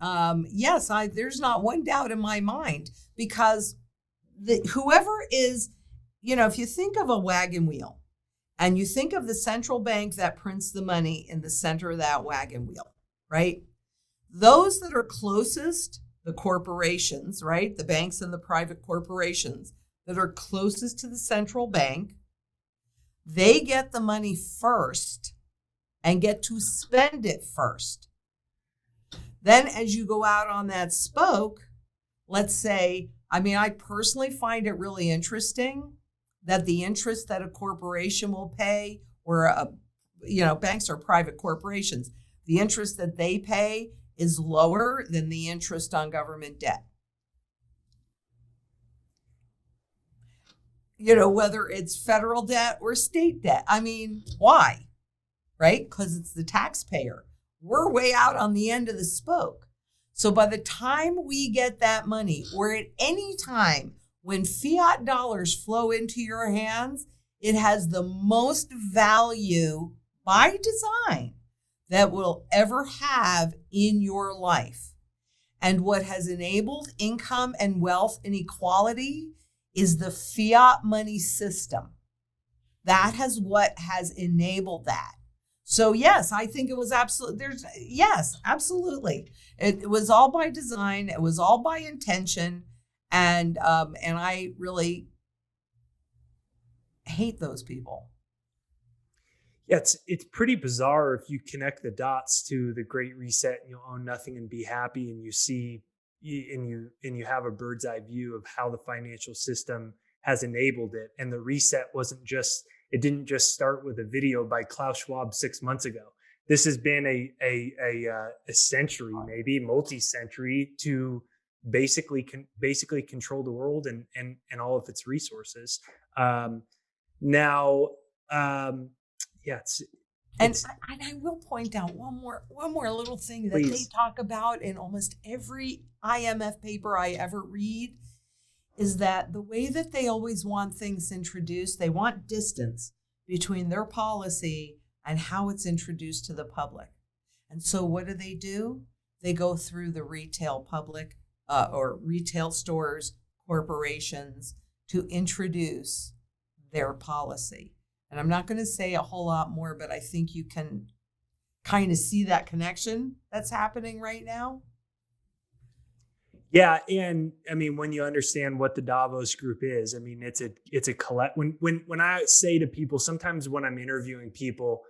yes, there's not one doubt in my mind, because whoever is, if you think of a wagon wheel and you think of the central bank that prints the money in the center of that wagon wheel, right? Those that are closest, the corporations, right? The banks and the private corporations that are closest to the central bank, they get the money first and get to spend it first. Then as you go out on that spoke, let's say, I personally find it really interesting that the interest that a corporation will pay, or banks are private corporations, the interest that they pay is lower than the interest on government debt. Whether it's federal debt or state debt. Why? Right? Because it's the taxpayer. We're way out on the end of the spoke. So by the time we get that money, or at any time when fiat dollars flow into your hands, it has the most value by design that we'll ever have in your life. And what has enabled income and wealth inequality is the fiat money system. That has what has enabled that. So yes, I think it was absolutely, absolutely. It was all by design. It was all by intention. And I really hate those people. Yeah, it's pretty bizarre if you connect the dots to the Great Reset and you'll own nothing and be happy, and you see and you have a bird's eye view of how the financial system has enabled it. And the reset it didn't just start with a video by Klaus Schwab 6 months ago. This has been a century, maybe multi-century, to basically control the world and all of its resources. And I will point out one more little thing that Please. They talk about in almost every IMF paper I ever read, is that the way that they always want things introduced, they want distance between their policy and how it's introduced to the public. And so what do? They go through the retail public or retail stores, corporations, to introduce their policy. And I'm not going to say a whole lot more, but I think you can kind of see that connection that's happening right now. Yeah, and when you understand what the Davos Group is, it's a collect. When I say to people, sometimes when I'm interviewing people,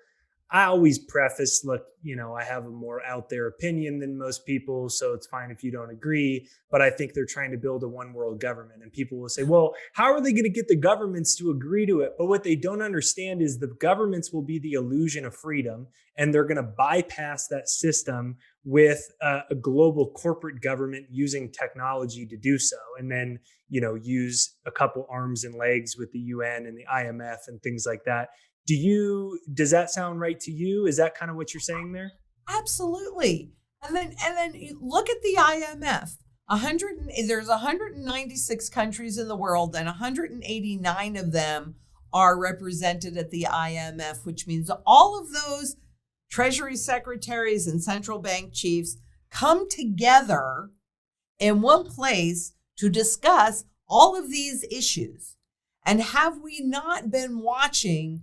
I always preface, look, I have a more out there opinion than most people, so it's fine if you don't agree, but I think they're trying to build a one world government. And people will say, well, how are they going to get the governments to agree to it? But what they don't understand is the governments will be the illusion of freedom, and they're going to bypass that system with a global corporate government using technology to do so. And then, use a couple arms and legs with the UN and the IMF and things like that. Does that sound right to you? Is that kind of what you're saying there? Absolutely. And then you look at the IMF. There's 196 countries in the world, and 189 of them are represented at the IMF, which means all of those treasury secretaries and central bank chiefs come together in one place to discuss all of these issues. And have we not been watching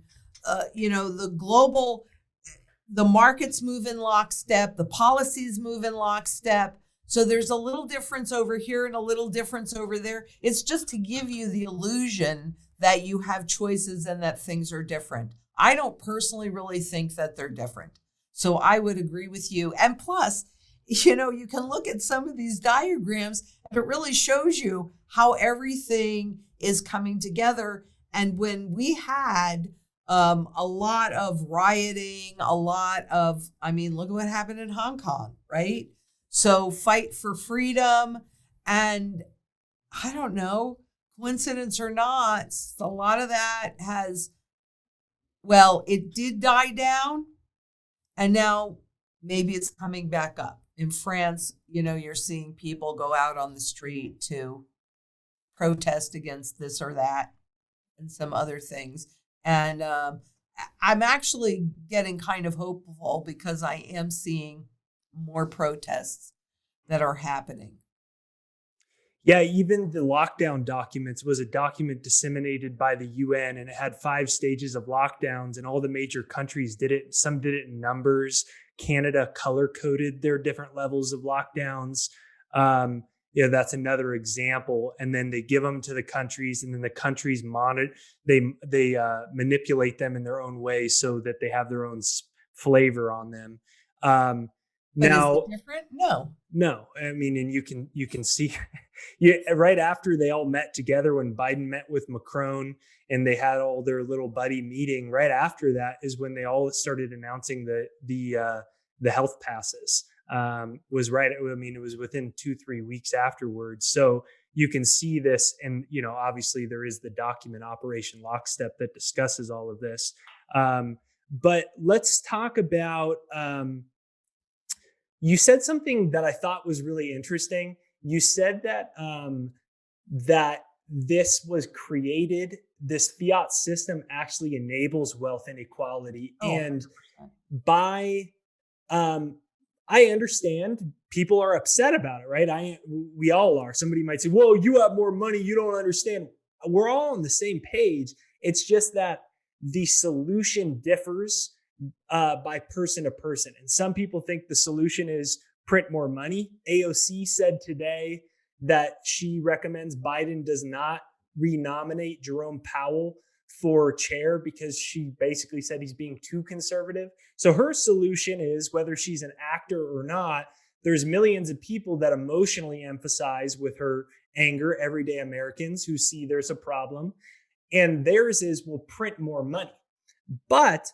the markets move in lockstep, the policies move in lockstep. So there's a little difference over here and a little difference over there. It's just to give you the illusion that you have choices and that things are different. I don't personally really think that they're different. So I would agree with you. And plus, you can look at some of these diagrams and it really shows you how everything is coming together. And when we had a lot of rioting, look at what happened in Hong Kong, right? So fight for freedom. And I don't know, coincidence or not, a lot of that it did die down. And now maybe it's coming back up. In France, you're seeing people go out on the street to protest against this or that and some other things. And I'm actually getting kind of hopeful because I am seeing more protests that are happening. Yeah, even the lockdown documents was a document disseminated by the UN, and it had 5 stages of lockdowns, and all the major countries did it. Some did it in numbers. Canada color-coded their different levels of lockdowns. That's another example. And then they give them to the countries, and then the countries monitor. They manipulate them in their own way so that they have their own flavor on them. Now, is it different? No. I mean, and you can see, right after they all met together, when Biden met with Macron and they had all their little buddy meeting, right after that is when they all started announcing the health passes. Was right. I mean, it was within 2-3 weeks afterwards. So you can see this, and obviously there is the document Operation Lockstep that discusses all of this. But let's talk about. You said something that I thought was really interesting. You said that that this was created. This fiat system actually enables wealth inequality, and 100%. By I understand people are upset about it, right? We all are. Somebody might say, "Whoa, you have more money. You don't understand." We're all on the same page. It's just that the solution differs by person to person. And some people think the solution is print more money. AOC said today that she recommends Biden does not renominate Jerome Powell for chair because she basically said he's being too conservative. So her solution is, whether she's an actor or not, there's millions of people that emotionally emphasize with her anger, everyday Americans who see there's a problem. And theirs is, we'll print more money. But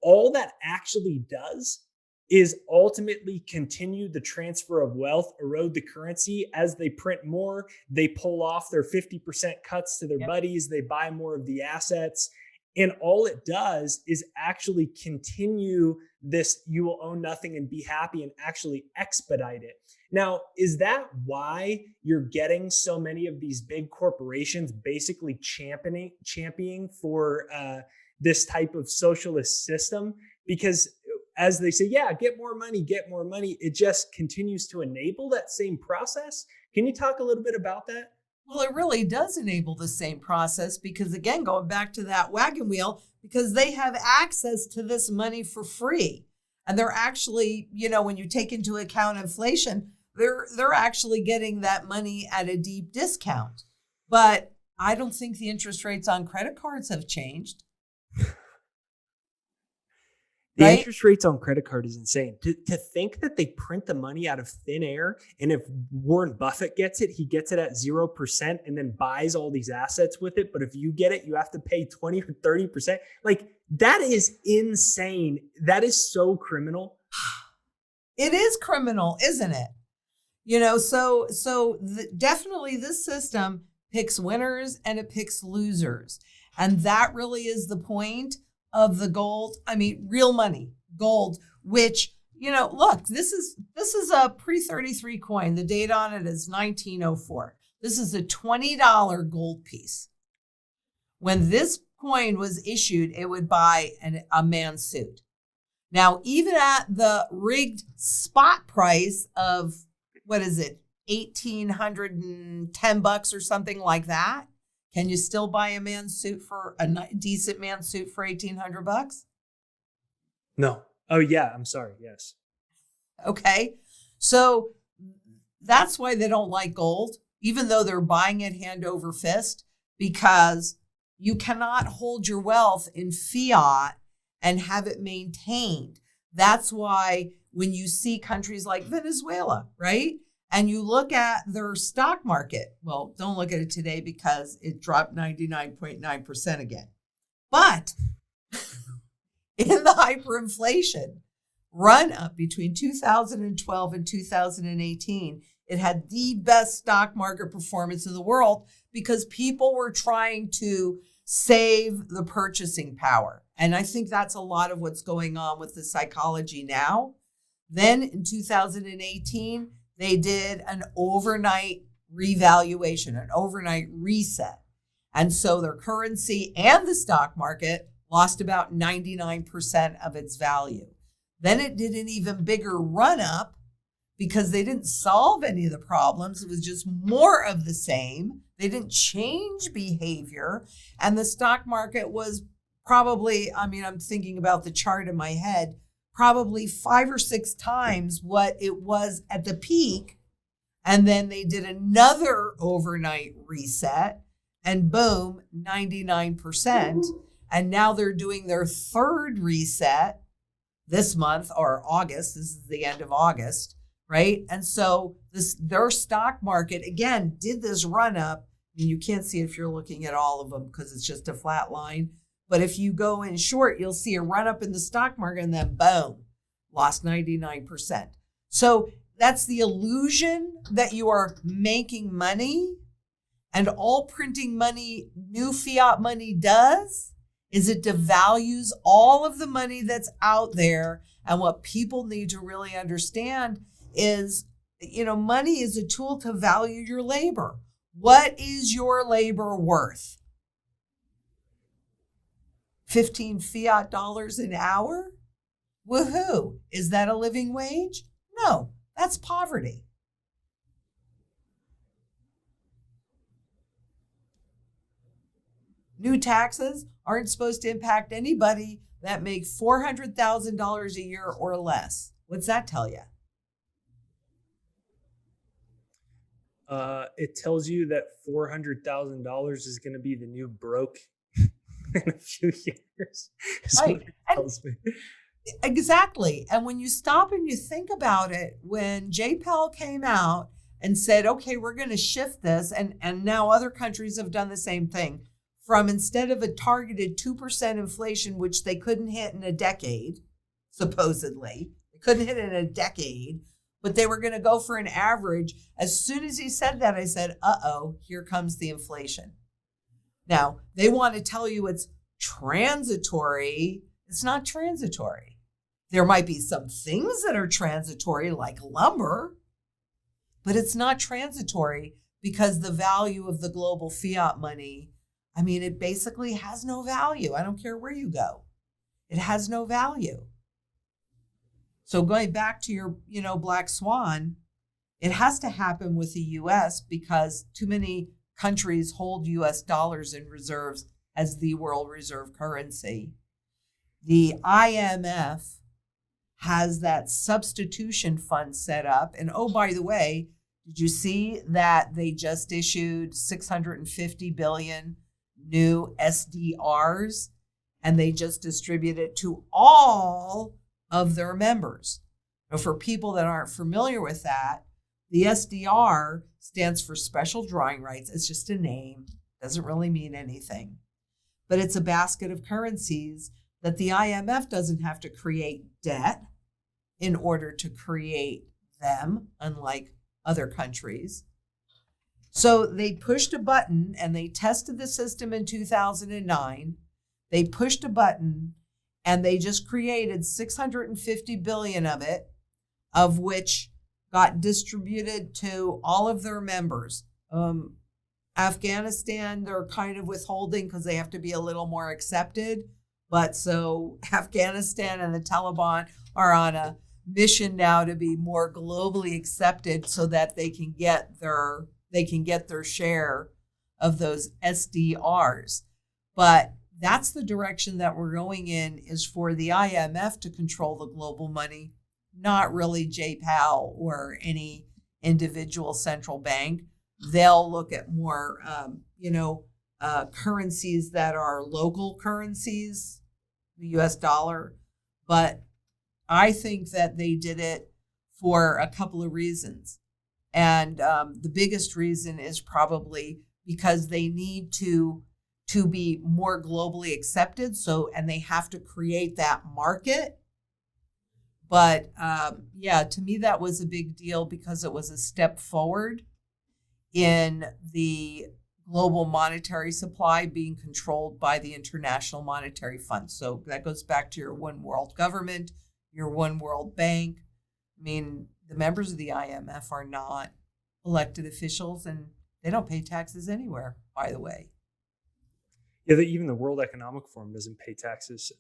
all that actually does is ultimately continue the transfer of wealth, erode the currency. As they print more, they pull off their 50% cuts to their buddies, they buy more of the assets. And all it does is actually continue this, you will own nothing and be happy, and actually expedite it. Now, is that why you're getting so many of these big corporations basically championing for this type of socialist system? Because as they say, yeah, get more money, it just continues to enable that same process. Can you talk a little bit about that? Well, it really does enable the same process because, again, going back to that wagon wheel, because they have access to this money for free. And they're actually, when you take into account inflation, they're actually getting that money at a deep discount. But I don't think the interest rates on credit cards have changed. The interest rates on credit card is insane. To think that they print the money out of thin air, and if Warren Buffett gets it, he gets it at 0% and then buys all these assets with it. But if you get it, you have to pay 20 or 30%. Like, that is insane. That is so criminal. It is criminal, isn't it? Definitely this system picks winners and it picks losers. And that really is the point of the gold. I mean, real money, gold, which, look, this is a pre-33 coin. The date on it is 1904. This is a $20 gold piece. When this coin was issued, it would buy a man's suit. Now, even at the rigged spot price of, what is it, $1,810 or something like that, can you still buy a man's suit for a decent man's suit for $1,800? No. Oh, yeah. I'm sorry. Yes. Okay. So that's why they don't like gold, even though they're buying it hand over fist, because you cannot hold your wealth in fiat and have it maintained. That's why when you see countries like Venezuela, right? And you look at their stock market. Well, don't look at it today because it dropped 99.9% again. But in the hyperinflation, run up between 2012 and 2018. It had the best stock market performance in the world because people were trying to save the purchasing power. And I think that's a lot of what's going on with the psychology now. Then in 2018, they did an overnight revaluation, an overnight reset. And so their currency and the stock market lost about 99% of its value. Then it did an even bigger run up because they didn't solve any of the problems. It was just more of the same. They didn't change behavior. And the stock market was probably, I'm thinking about the chart in my head, probably 5 or 6 times what it was at the peak. And then they did another overnight reset and boom, 99%. And now they're doing their third reset this month or August. This is the end of August, right? And so their stock market, again, did this run up. And you can't see it if you're looking at all of them because it's just a flat line. But if you go in short, you'll see a run up in the stock market and then boom, lost 99%. So that's the illusion that you are making money. And all printing money, new fiat money does is it devalues all of the money that's out there. And what people need to really understand is, money is a tool to value your labor. What is your labor worth? 15 fiat dollars an hour? Woohoo! Is that a living wage? No, that's poverty. New taxes aren't supposed to impact anybody that makes $400,000 a year or less. What's that tell you? It tells you that $400,000 is going to be the new broke in a few years. Right. Exactly. And when you stop and you think about it, when J-Powell came out and said, okay, we're going to shift this, and now other countries have done the same thing, from instead of a targeted 2% inflation, which they couldn't hit in a decade, supposedly, they couldn't hit it in a decade, but they were going to go for an average. As soon as he said that, I said, here comes the inflation. Now, they want to tell you it's transitory. It's not transitory. There might be some things that are transitory, like lumber, but it's not transitory because the value of the global fiat money, it basically has no value. I don't care where you go. It has no value. So going back to your, black swan, it has to happen with the U.S. because too many countries hold U.S. dollars in reserves as the world reserve currency. The IMF has that substitution fund set up. And oh, by the way, did you see that they just issued 650 billion new SDRs, and they just distributed to all of their members? Now, for people that aren't familiar with that, the SDR stands for special drawing rights. It's just a name, doesn't really mean anything. But it's a basket of currencies that the IMF doesn't have to create debt in order to create them, unlike other countries. So they pushed a button and they tested the system in 2009. They pushed a button and they just created 650 billion of it, of which got distributed to all of their members. Afghanistan, they're kind of withholding because they have to be a little more accepted. But so Afghanistan and the Taliban are on a mission now to be more globally accepted so that they can get their share of those SDRs. But that's the direction that we're going in, is for the IMF to control the global money, not really J-Powell or any individual central bank. They'll look at more, currencies that are local currencies, the US dollar. But I think that they did it for a couple of reasons. And the biggest reason is probably because they need to be more globally accepted. And they have to create that market. But yeah, to me, that was a big deal because it was a step forward in the global monetary supply being controlled by the International Monetary Fund. So that goes back to your one world government, your one world bank. I mean, the members of the IMF are not elected officials and they don't pay taxes anywhere, by the way. Yeah, even the World Economic Forum doesn't pay taxes,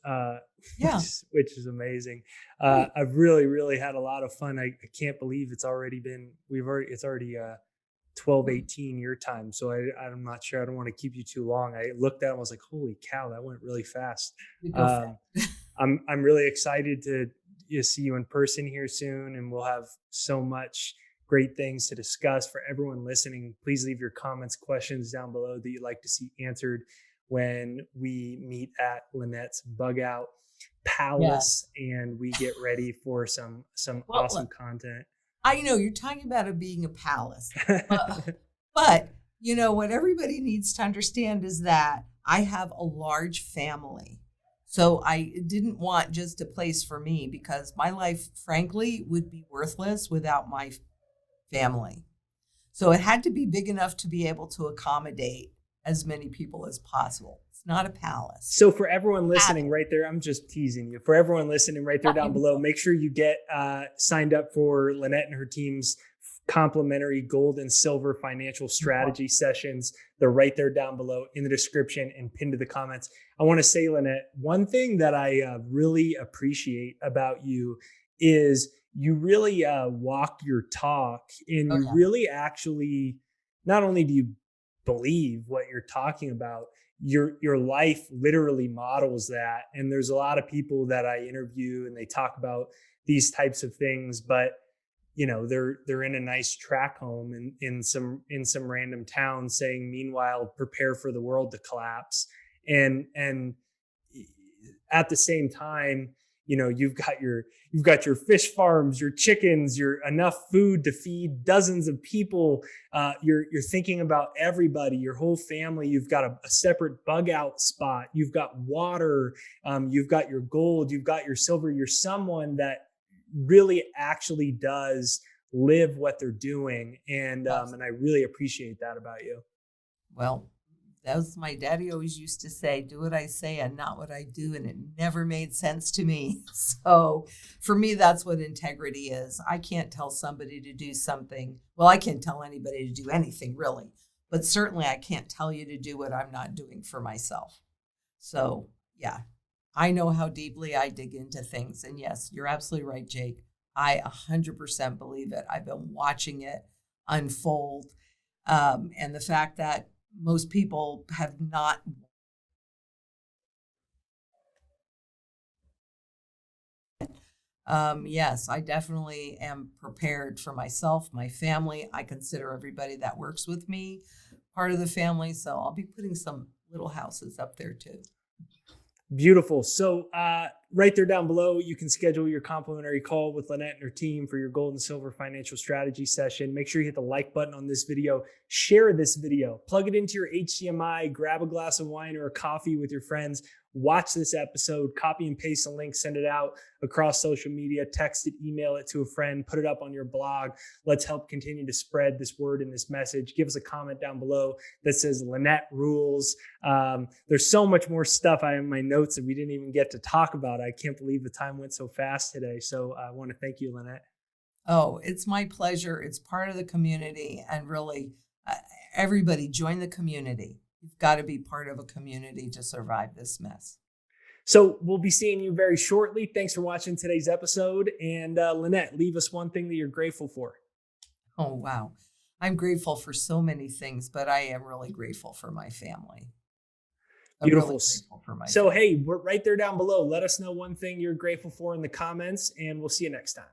Yeah. which is amazing. Right. I've really had a lot of fun. I can't believe it's already 12:18 your time. So I'm not sure. I don't want to keep you too long. I looked at it and was like, holy cow, that went really fast. I'm really excited to see you in person here soon, and we'll have so much great things to discuss. For everyone listening, please leave your comments, questions down below that you'd like to see answered when we meet at Lynette's Bug Out Palace, and we get ready for some awesome content. I know you're talking about it being a palace, but you know what everybody needs to understand is that I have a large family. So I didn't want just a place for me because my life, frankly, would be worthless without my family. So it had to be big enough to be able to accommodate as many people as possible. It's not a palace. So for everyone listening right there, I'm just teasing you. For everyone listening right there down below, make sure you get signed up for Lynette and her team's complimentary gold and silver financial strategy sessions. They're right there down below in the description and pinned to the comments. I want to say, Lynette, one thing that I really appreciate about you is you really walk your talk, and you really actually, not only do you believe what you're talking about, your life literally models that. And there's a lot of people that I interview and they talk about these types of things, but you know, they're in a nice track home in some random town saying, meanwhile, prepare for the world to collapse. And at the same time, you know, you've got your fish farms, your chickens, your enough food to feed dozens of people. You're thinking about everybody, your whole family. You've got a separate bug out spot. You've got water. You've got your gold. You've got your silver. You're someone that really actually does live what they're doing, and I really appreciate that about you. Well, that was my daddy always used to say, do what I say and not what I do. And it never made sense to me. So for me, that's what integrity is. I can't tell somebody to do something. Well, I can't tell anybody to do anything really, but certainly I can't tell you to do what I'm not doing for myself. So yeah, I know how deeply I dig into things. And yes, you're absolutely right, Jake. I 100% believe it. I've been watching it unfold. And the fact that most people have not. Yes, I definitely am prepared for myself, my family. I consider everybody that works with me part of the family. So I'll be putting some little houses up there too. Beautiful. So right there down below, you can schedule your complimentary call with Lynette and her team for your gold and silver financial strategy session. Make sure you hit the like button on this video, share this video, plug it into your HDMI, grab a glass of wine or a coffee with your friends, watch this episode, copy and paste the link, send it out across social media, text it, email it to a friend, put it up on your blog. Let's help continue to spread this word and this message. Give us a comment down below that says Lynette rules. There's so much more stuff I have in my notes that we didn't even get to talk about. I can't believe the time went so fast today. So I want to thank you, Lynette. Oh, it's my pleasure. It's part of the community, and really everybody join the community. You've got to be part of a community to survive this mess. So we'll be seeing you very shortly. Thanks for watching today's episode. And Lynette, leave us one thing that you're grateful for. Oh, wow. I'm grateful for so many things, but I am really grateful for my family. Beautiful. Really grateful for my family. Hey, we're right there down below. Let us know one thing you're grateful for in the comments, and we'll see you next time.